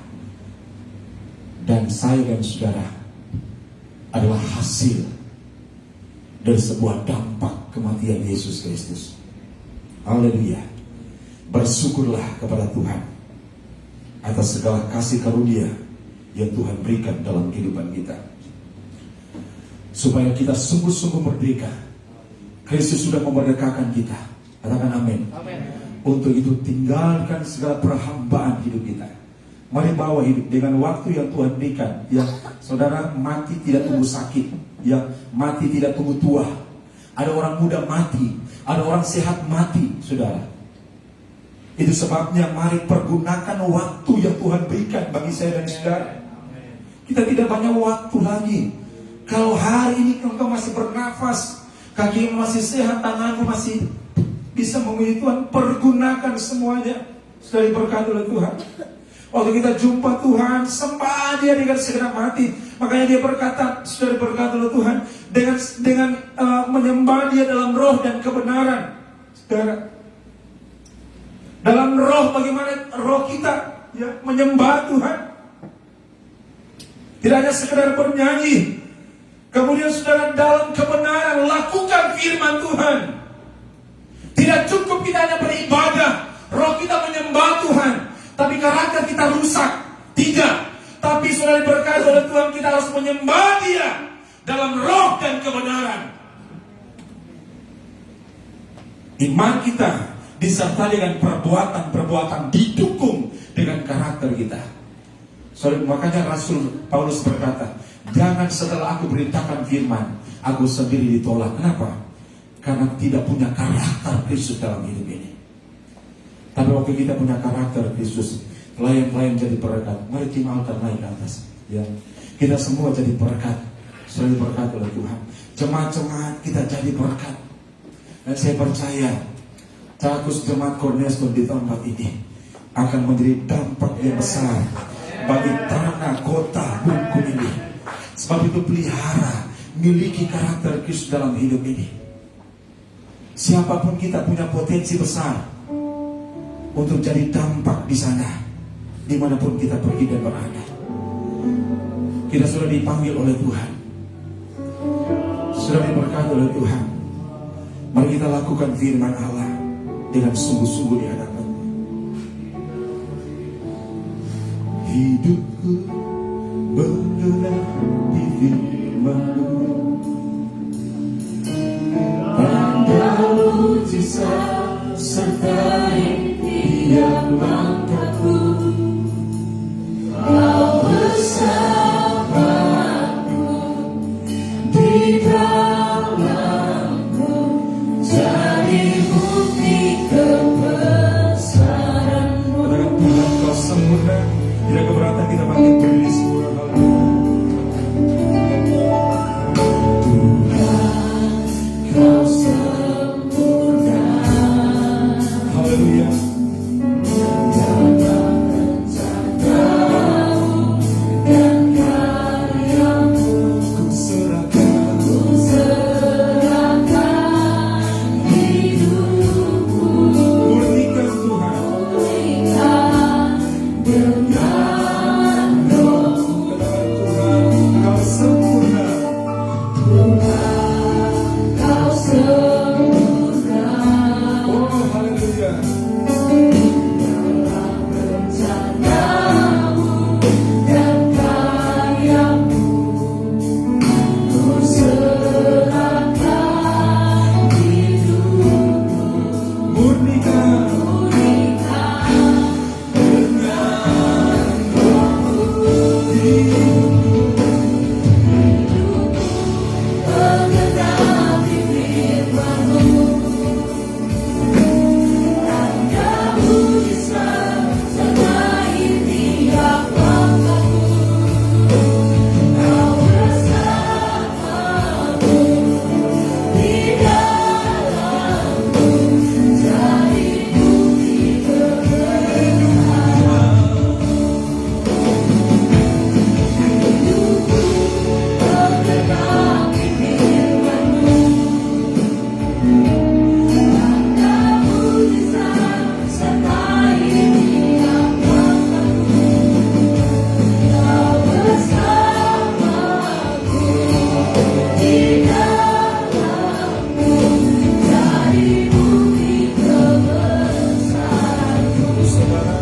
Dan saya dan saudara adalah hasil dari sebuah dampak kematian Yesus Kristus. Haleluya. Bersyukurlah kepada Tuhan atas segala kasih karunia yang Tuhan berikan dalam kehidupan kita, supaya kita sungguh-sungguh merdeka Kristus sudah memerdekakan kita. Katakan amin. Untuk itu tinggalkan segala perhambaan hidup kita. Mari bawa hidup dengan waktu yang Tuhan berikan. Ya, saudara, mati tidak tunggu sakit. Ya, mati tidak tunggu tua. Ada orang muda mati, ada orang sehat mati, saudara. Itu sebabnya mari pergunakan waktu yang Tuhan berikan bagi saya dan saudara. Kita tidak banyak waktu lagi. Kalau hari ini engkau masih bernafas, kakimu masih sehat, tanganmu masih bisa memuji Tuhan, pergunakan semuanya. Sudah diberkati oleh Tuhan. Waktu kita jumpa Tuhan, sembah Dia dengan segenap hati. Makanya Dia berkata, sudah diberkati oleh Tuhan, dengan menyembah Dia dalam roh dan kebenaran. Saudara, dalam roh, bagaimana roh kita ya menyembah Tuhan. Tidak hanya sekedar bernyanyi. Kemudian saudara, dalam kebenaran lakukan firman Tuhan. Tidak cukup kita hanya beribadah, roh kita menyembah Tuhan, tapi karakter kita rusak. Tidak. Tapi saudara, diberkati oleh Tuhan, kita harus menyembah Dia dalam roh dan kebenaran. Iman kita disertai dengan perbuatan-perbuatan, didukung dengan karakter kita. Saudara, makanya Rasul Paulus berkata, jangan setelah aku beritakan firman, aku sendiri ditolak. Kenapa? Karena tidak punya karakter Kristus dalam hidup ini. Tapi waktu kita punya karakter Kristus, pelayan-pelayan jadi berkat. Mari tim altar naik ke atas. Ya, kita semua jadi berkat. Sudah diberkati oleh Tuhan. Jemaat-jemaat kita jadi berkat. Dan saya percaya, status jemaat Cornerstone di tempat ini akan menjadi dampak yang besar bagi tanah kota Bungkul ini. Sebab itu pelihara, miliki karakter Kristus dalam hidup ini. Siapapun kita punya potensi besar untuk jadi dampak di sana, dimanapun kita pergi dan berada. Kita sudah dipanggil oleh Tuhan, sudah diberkati oleh Tuhan. Mari kita lakukan firman Allah dengan sungguh-sungguh di hadapan. Hidupku bergerak di firman-Mu, tanda mujizat sertai tiap langkahku. Kau bersamaku di dalamku, jadi bukti kebesaran-Mu. Dengan Tuhan kau sempurna, tidak keberatan kita bangkit berdiri semua. Kau sempurna, haleluya. Dalam rencanamu dan karyamu, ku serahkan hidupku. Murnikan Tuhan, murnikan dengan roh-Mu. Tuhan, kau sempurna. Kau sempurna. Oh, haleluya. Dalam rencanamu dan karyamu, ku serahkan hidupku. Murnikan dengan roh-Mu. Menggenapi firman-Mu, tanda mujizat sertai tiap langkahku. Kau bersamaku di dalamku, jadi bukti kebenaran. Hidupku menggenapi firman-Mu, tanda mujizat sertai tiap langkahku. Kau bersamaku di dalamku, jadi bukti kebesaran-Mu. Saudara,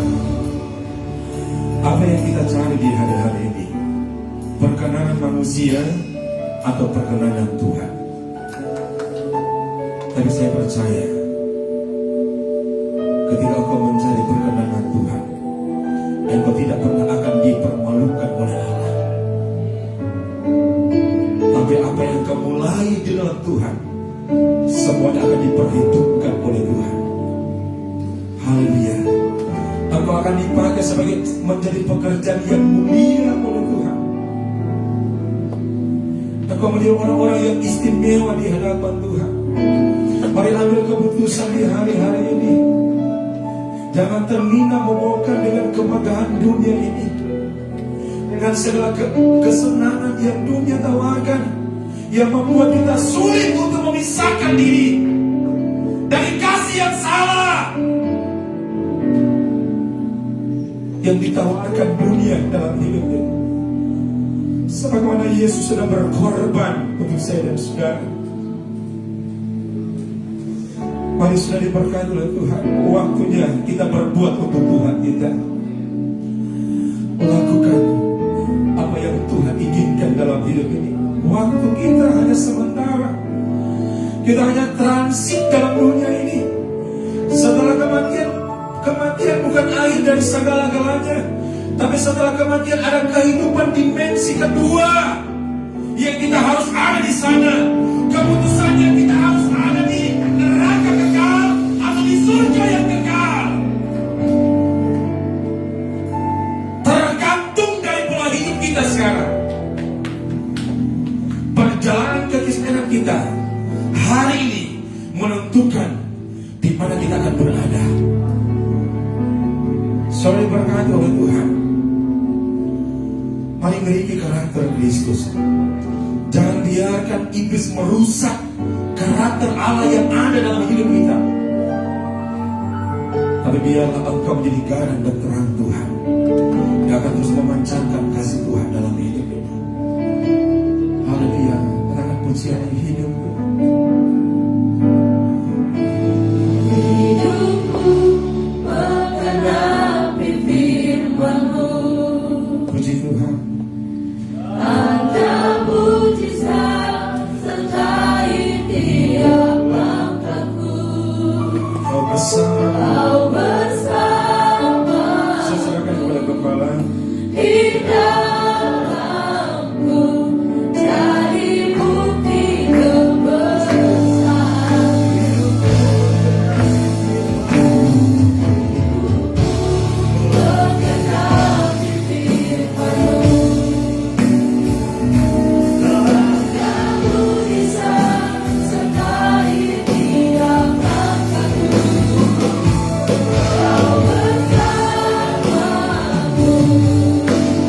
apa yang kita cari di hari-hari ini? Perkenanan manusia atau perkenanan Tuhan? Tapi saya percaya ketika engkau mencari perkenan Tuhan, engkau tidak pernah akan dipermalukan oleh Allah. Tapi apa yang engkau mulai di dalam Tuhan, semuanya akan diperhitungkan oleh Tuhan. Haleluya. Engkau akan dipakai sebagai menjadi pekerjaan yang mulia oleh Tuhan. Engkau menjadi orang-orang yang istimewa di hadapan Tuhan. Mari ambil keputusan di hari-hari ini. Jangan terminam-momokkan dengan kemegahan dunia ini, dengan segala kesenangan yang dunia tawarkan, yang membuat kita sulit untuk memisahkan diri dari kasih yang salah yang ditawarkan dunia dalam hidup ini. Sebagaimana Yesus sudah berkorban untuk saya dan saudara. Mari sudah diberkati oleh Tuhan. Waktunya kita berbuat untuk Tuhan kita. Lakukan apa yang Tuhan inginkan dalam hidup ini. Waktu kita hanya sementara. Kita hanya transit dalam dunia ini. Setelah kematian bukan akhir dari segala-galanya. Tapi setelah kematian ada kehidupan dimensi kedua yang kita harus ada di sana. Keputusannya kita harus ada di neraka kekal atau di surga yang kekal. Tergantung dari pola hidup kita sekarang. Perjalanan kekristenan kita hari ini menentukan di mana kita akan berada. Saudara diberkati oleh Tuhan. Mari miliki karakter Kristus. Jangan biarkan iblis merusak karakter Allah yang ada dalam hidup kita. Tapi biarlah engkau menjadi garam dan terang Tuhan yang akan terus memancarkan kasih Tuhan dalam hidup ini. Haleluya. Menangkan pujian yang hidup. Hidupku mengenapi firman-Mu. Puji Tuhan. Ada mujizat sertai tiap langkahku. Kau bersama. Kau bersama. Saya serahkan kepada Kepala. Di dalamku jadi bukti kebesaran. Mengenapi firman-Mu. Ada mujizat sertai tiap langkahku. Kau bersamaku.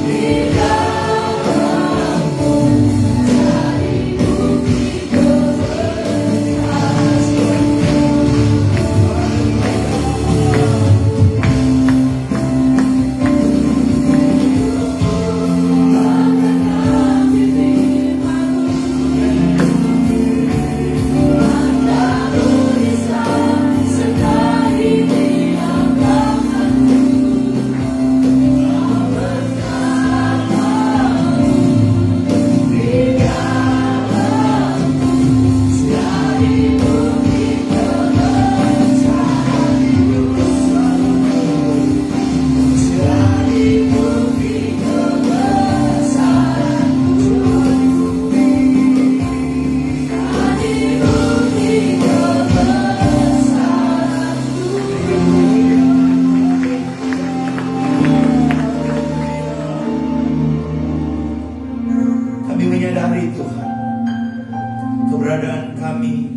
Di dalamku jadi bukti kebesaran. Mengenapi firman-Mu. Ada mujizat sertai tiap langkahku. Kau bersamaku. Di dalamku jadi bukti kebesaran. Jadi bukti kebesaran. Jadi bukti Kami menyadari Tuhan keberadaan kami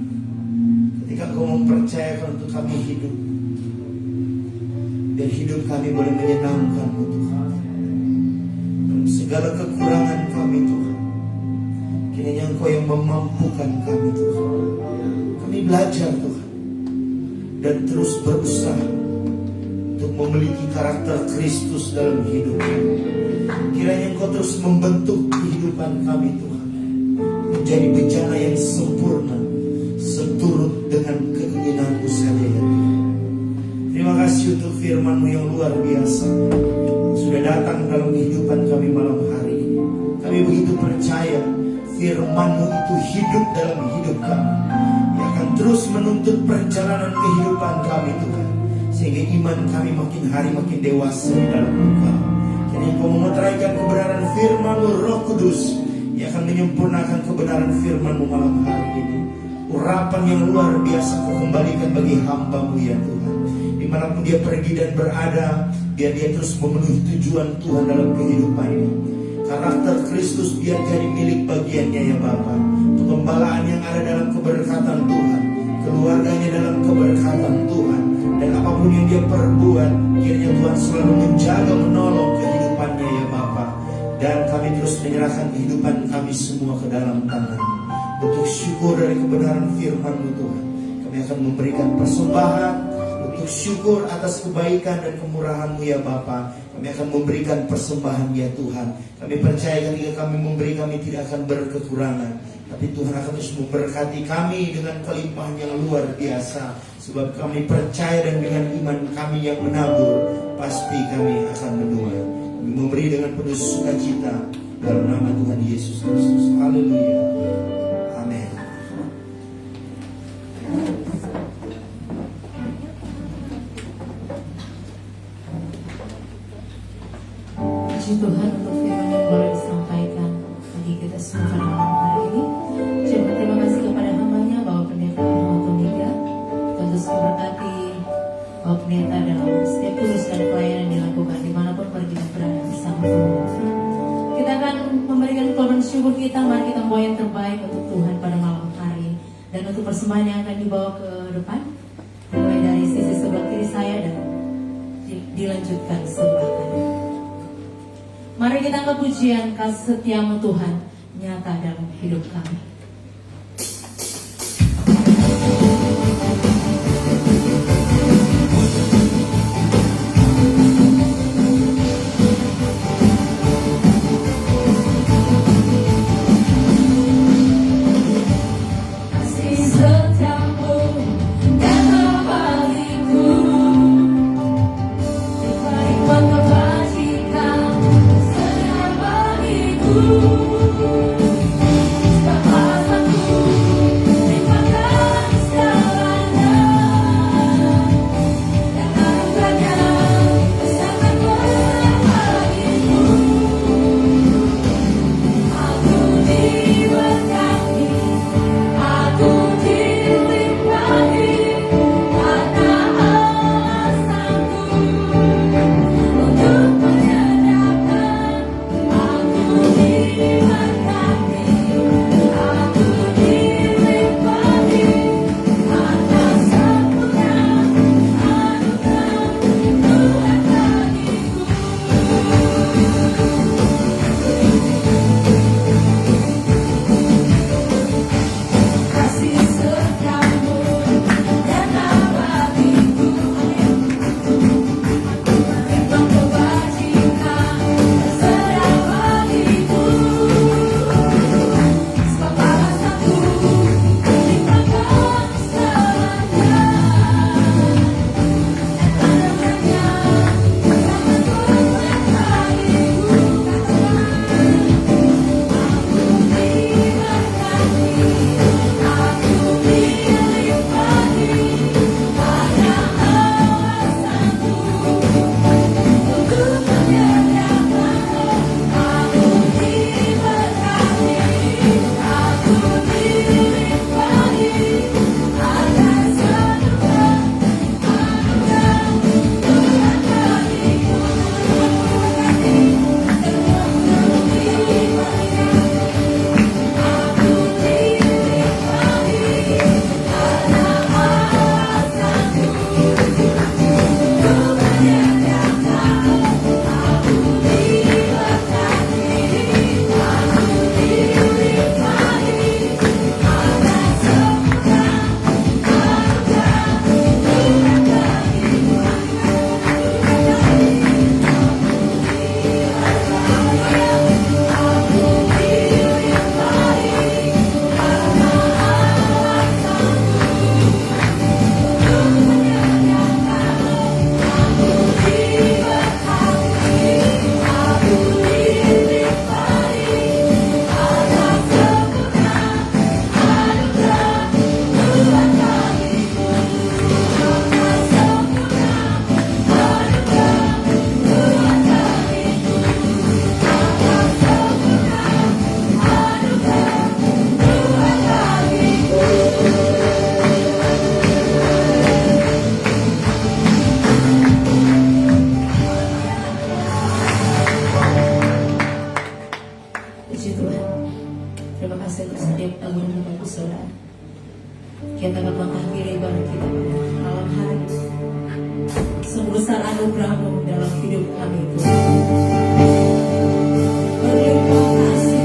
ketika Kau mempercayakan untuk kami hidup, dan hidup kami boleh menyenangkan-Mu Tuhan. Dalam segala kekurangan kami Tuhan, kiranya Engkau yang memampukan kami Tuhan. Kami belajar Tuhan dan terus berusaha untuk memiliki karakter Kristus dalam hidup kami. Kiranya Engkau terus membentuk kehidupan kami Tuhan menjadi bejana yang sempurna seturut dengan keinginan-Mu saja ya Tuhan. Terima kasih untuk firman-Mu yang luar biasa sudah datang dalam kehidupan kami malam hari ini. Kami begitu percaya firman-Mu itu hidup dalam hidup kami, yang akan terus menuntun menuntut perjalanan kehidupan kami Tuhan, sehingga iman kami makin hari makin dewasa di dalam Engkau. Kini Engkau memeteraikan kebenaran firman-Mu, Roh Kudus yang akan menyempurnakan kebenaran firman-Mu malam hari ini. Urapan yang luar biasa Kau kembalikan bagi hamba-Mu ya Tuhan. Dimanapun dia pergi dan berada, biar dia terus memenuhi tujuan Tuhan dalam kehidupannya. Karakter Kristus biar jadi milik bagiannya ya Bapa. Pembalaan yang ada dalam keberkatan Tuhan, keluarganya dalam keberkatan Tuhan, dan apapun yang dia perbuat, kiranya Tuhan selalu menjaga, menolong kehidupannya ya Bapa. Dan kami terus menyerahkan kehidupan kami semua ke dalam tangan-Mu. Untuk syukur dari kebenaran firman-Mu Tuhan, kami akan memberikan persembahan. Untuk syukur atas kebaikan dan kemurahan-Mu ya Bapa, kami akan memberikan persembahan ya Tuhan. Kami percaya ketika kami memberi, kami tidak akan berkekurangan, tapi Tuhan akan terus memberkati kami dengan kelimpahan yang luar biasa. Sebab kami percaya dan dengan iman kami yang menabur, pasti kami akan menuai. Kami memberi dengan penuh sukacita dalam nama Tuhan Yesus Kristus. Haleluya. Amin. Puji Tuhan untuk firman yang boleh disampaikan bagi kita semua pada malam hari ini. Saya berterima kasih kepada hamba-Nya Bapak Pendeta Otomiga. Tuhan terus memberkati Bapak Pendeta dalam setiap tugas dan pelayanan yang dilakukan dimanapun pergi dan berada bersama Tuhan. Kita akan memberikan korban syukur kita. Mari kita membawa yang terbaik untuk Tuhan pada malam hari. Dan untuk persembahan yang akan dibawa ke depan, mulai dari sisi sebelah kiri saya dan dilanjutkan sebelah kanan. Mari kita angkat pujian kasih setiamu Tuhan nyata dalam hidup kami. Kasih setiamu nyata bagiku, hikmat kebajikan bagiku, mengakhiri ibadah kita pada malam hari. Sebesar anugerah-Mu dalam hidup kami Tuhan. Berlimpah kasih.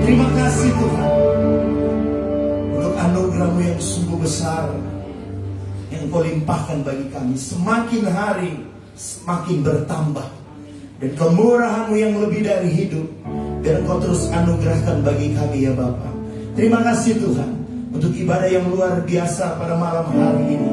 Terima kasih Tuhan untuk anugerah-Mu yang sungguh besar yang Kau limpahkan bagi kami. Semakin hari semakin bertambah, dan kemurahan-Mu yang lebih dari hidup biar Kau terus anugerahkan bagi kami ya Bapa. Terima kasih Tuhan untuk ibadah yang luar biasa pada malam hari ini.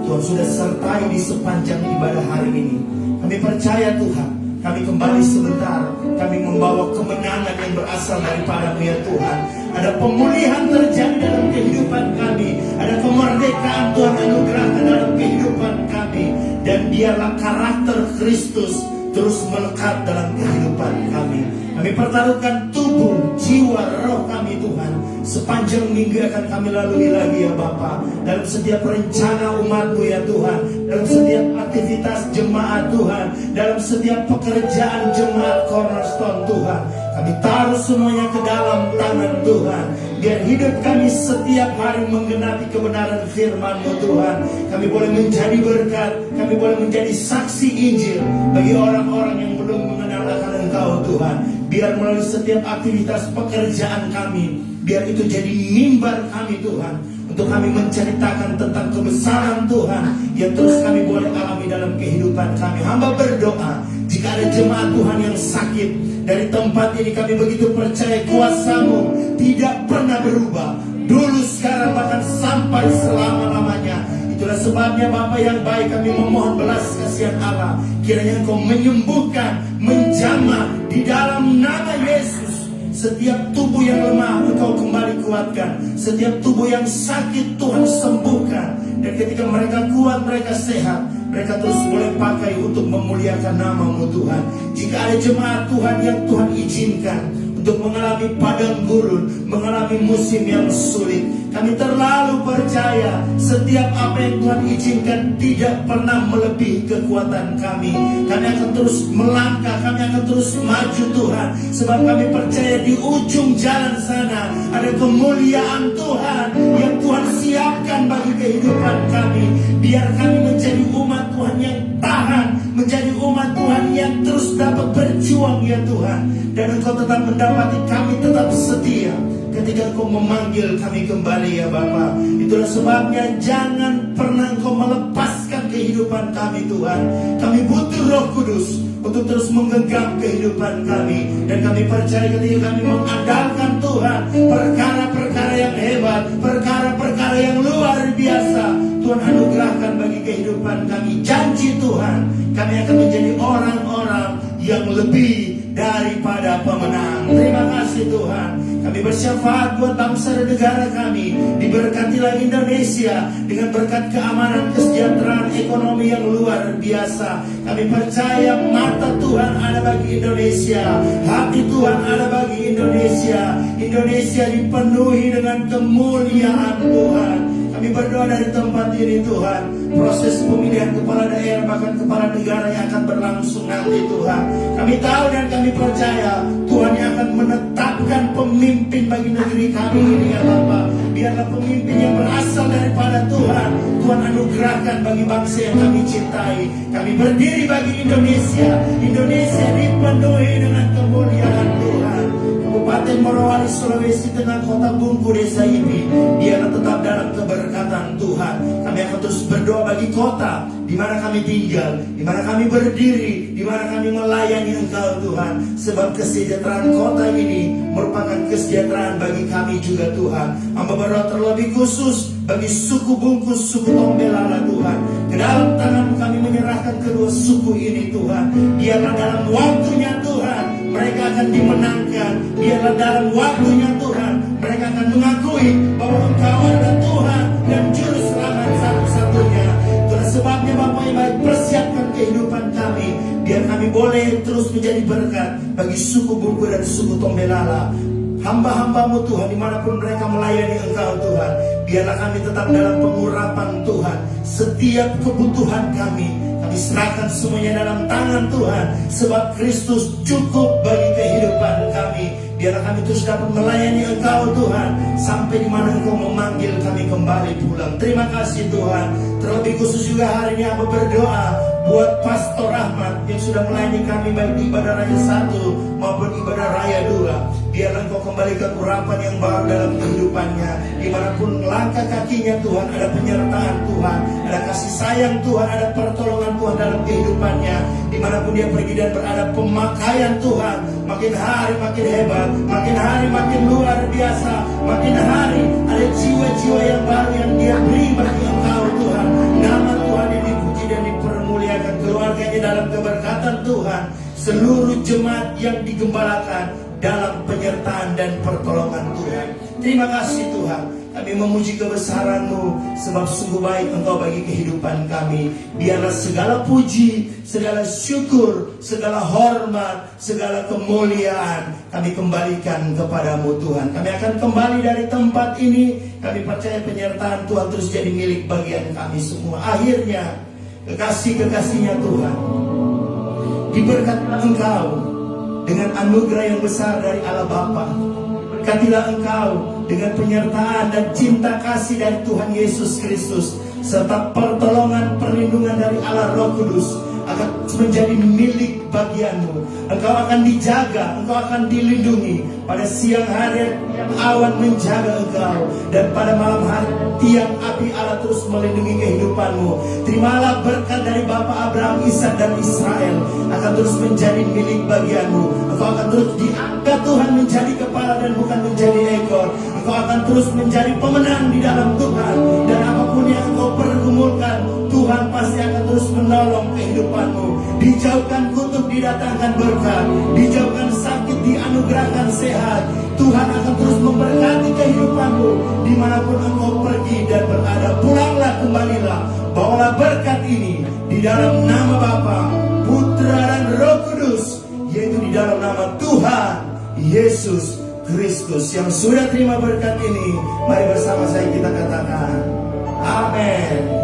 Tuhan sudah sertai di sepanjang ibadah hari ini. Kami percaya Tuhan, kami kembali sebentar, kami membawa kemenangan yang berasal daripada-Mu ya Tuhan. Ada pemulihan terjadi dalam kehidupan kami, ada kemerdekaan Tuhan anugerahkan dalam kehidupan kami, dan biarlah karakter Kristus terus melekat dalam kehidupan kami. Kami pertaruhkan tubuh, jiwa, roh kami Tuhan. Sepanjang minggu akan kami lalui lagi ya Bapa. Dalam setiap rencana umat-Mu ya Tuhan, dalam setiap aktivitas jemaat Tuhan, dalam setiap pekerjaan jemaat Cornerstone Tuhan, kami taruh semuanya ke dalam tangan Tuhan. Biar hidup kami setiap hari menggenapi kebenaran firman-Mu Tuhan. Kami boleh menjadi berkat, kami boleh menjadi saksi Injil bagi orang-orang yang belum mengenal akan Engkau Tuhan. Biar melalui setiap aktivitas pekerjaan kami, biar itu jadi mimbar kami Tuhan, untuk kami menceritakan tentang kebesaran Tuhan yang terus kami boleh alami dalam kehidupan kami. Hamba berdoa, jika ada jemaat Tuhan yang sakit, dari tempat ini kami begitu percaya kuasa-Mu tidak pernah berubah, dulu, sekarang, bahkan sampai selama-lamanya. Itulah sebabnya Bapa yang baik, kami memohon belas kasihan Allah, kiranya Engkau menyembuhkan, menjamah di dalam nama Yesus. Setiap tubuh yang lemah Engkau kembali kuatkan, setiap tubuh yang sakit Tuhan sembuhkan. Dan ketika mereka kuat, mereka sehat, mereka terus boleh pakai untuk memuliakan nama-Mu Tuhan. Jika ada jemaat Tuhan yang Tuhan izinkan untuk mengalami padang gurun, mengalami musim yang sulit. Kami terlalu percaya setiap apa yang Tuhan izinkan tidak pernah melebihi kekuatan kami. Kami akan terus melangkah, kami akan terus maju Tuhan, sebab kami percaya di ujung jalan sana ada kemuliaan Tuhan yang Tuhan siapkan bagi kehidupan kami. Biar kami menjadi umat Tuhan yang tahan, menjadi umat Tuhan yang terus dapat berjuang ya Tuhan. Dan Engkau tetap mendapati kami tetap setia ketika Engkau memanggil kami kembali ya Bapa. Itulah sebabnya jangan pernah Engkau melepaskan kehidupan kami Tuhan. Kami butuh Roh Kudus untuk terus menggenggam kehidupan kami. Dan kami percaya ketika kami mengandalkan Tuhan, perkara-perkara yang hebat, perkara-perkara yang luar biasa Tuhan anugerahkan bagi kehidupan kami. Janji Tuhan, kami akan menjadi orang-orang yang lebih daripada pemenang. Terima kasih Tuhan. Kami bersyafaat buat bangsa dan negara kami. Diberkatilah Indonesia dengan berkat keamanan, kesejahteraan ekonomi yang luar biasa. Kami percaya mata Tuhan ada bagi Indonesia, hati Tuhan ada bagi Indonesia. Indonesia dipenuhi dengan kemuliaan Tuhan. Kami berdoa dari tempat ini Tuhan, proses pemilihan kepala daerah bahkan kepala negara yang akan berlangsung nanti Tuhan, kami tahu dan kami percaya Tuhan yang akan menetapkan pemimpin bagi negeri kami ini ya Bapa. Biarlah pemimpin yang berasal daripada Tuhan, Tuhan anugerahkan bagi bangsa yang kami cintai. Kami berdiri bagi Indonesia. Indonesia dipenuhi dengan kemuliaan Tuhan. Kabupaten Morowali, Sulawesi Tengah, Kota Bungku, Desa ini, biarlah tetap dalam keberkatan Tuhan. Kami akan terus berdoa bagi kota di mana kami tinggal, di mana kami berdiri, di mana kami melayani Engkau Tuhan. Sebab kesejahteraan kota ini merupakan kesejahteraan bagi kami juga Tuhan. Hamba berdoa terlebih khusus bagi suku Bungkus, suku Tombelala Tuhan. Ke dalam tangan kami menyerahkan kedua suku ini Tuhan. Biarlah dalam waktunya Tuhan mereka akan dimenangkan. Biarlah dalam waktunya Tuhan mereka akan mengakui bahwa Engkau adalah Tuhan dan Juru Selamat satu-satunya. Itulah sebabnya Bapak yang baik, persiapkan kehidupan kami, biar kami boleh terus menjadi berkat bagi suku Bungku dan suku Tombelala. Hamba-hambamu Tuhan, dimanapun mereka melayani Engkau Tuhan, biarlah kami tetap dalam pengurapan Tuhan. Setiap kebutuhan kami serahkan semuanya dalam tangan Tuhan, sebab Kristus cukup bagi kehidupan kami. Biarlah kami terus dapat melayani Engkau Tuhan, sampai di mana Engkau memanggil kami kembali pulang. Terima kasih Tuhan. Terlebih khusus juga hari ini aku berdoa buat Pastor Rahmat yang sudah melayani kami baik di ibadah raya 1 maupun ibadah raya 2. Biarlah Engkau kembalikan urapan yang baru dalam kehidupannya. Dimanapun langkah kakinya Tuhan, ada penyertaan Tuhan, ada kasih sayang Tuhan, ada pertolongan Tuhan dalam kehidupannya. Dimanapun dia pergi dan berada, pemakaian Tuhan makin hari makin hebat, makin hari makin luar biasa. Makin hari ada jiwa-jiwa yang baru yang dia beri bagi Engkau Tuhan. Nama Tuhan yang dipuji dan dipermuliakan, keluarganya dalam keberkatan Tuhan, seluruh jemaat yang digembalakan dalam penyertaan dan pertolongan Tuhan. Terima kasih Tuhan. Kami memuji kebesaran-Mu, sebab sungguh baik Engkau bagi kehidupan kami. Biarlah segala puji, segala syukur, segala hormat, segala kemuliaan kami kembalikan kepadamu Tuhan. Kami akan kembali dari tempat ini. Kami percaya penyertaan Tuhan terus jadi milik bagian kami semua. Akhirnya kekasih-kekasihnya Tuhan, diberkatilah Engkau dengan anugerah yang besar dari Allah Bapa. Berkatilah Engkau dengan penyertaan dan cinta kasih dari Tuhan Yesus Kristus, serta pertolongan perlindungan dari Allah Roh Kudus akan menjadi milik bagianmu. Engkau akan dijaga, engkau akan dilindungi. Pada siang hari yang awan menjaga engkau, dan pada malam hari tiang api Allah terus melindungi kehidupanmu. Terimalah berkat dari Bapa Abraham, Ishak dan Israel akan terus menjadi milik bagianmu. Engkau akan terus diangkat Tuhan menjadi kepala dan bukan menjadi ekor. Engkau akan terus menjadi pemenang di dalam Tuhan, dan apapun yang engkau pergumulkan, Tuhan pasti akan terus menolong kehidupanmu. Dijauhkan kutuk, didatangkan berkat. Dijauhkan sakit, dianugerahkan sehat. Tuhan akan terus memberkati kehidupanmu dimanapun engkau pergi dan berada. Pulanglah, kembalilah, bawalah berkat ini di dalam nama Bapa, Putra dan Roh Kudus, yaitu di dalam nama Tuhan Yesus Kristus. Yang sudah terima berkat ini, mari bersama saya kita katakan amin.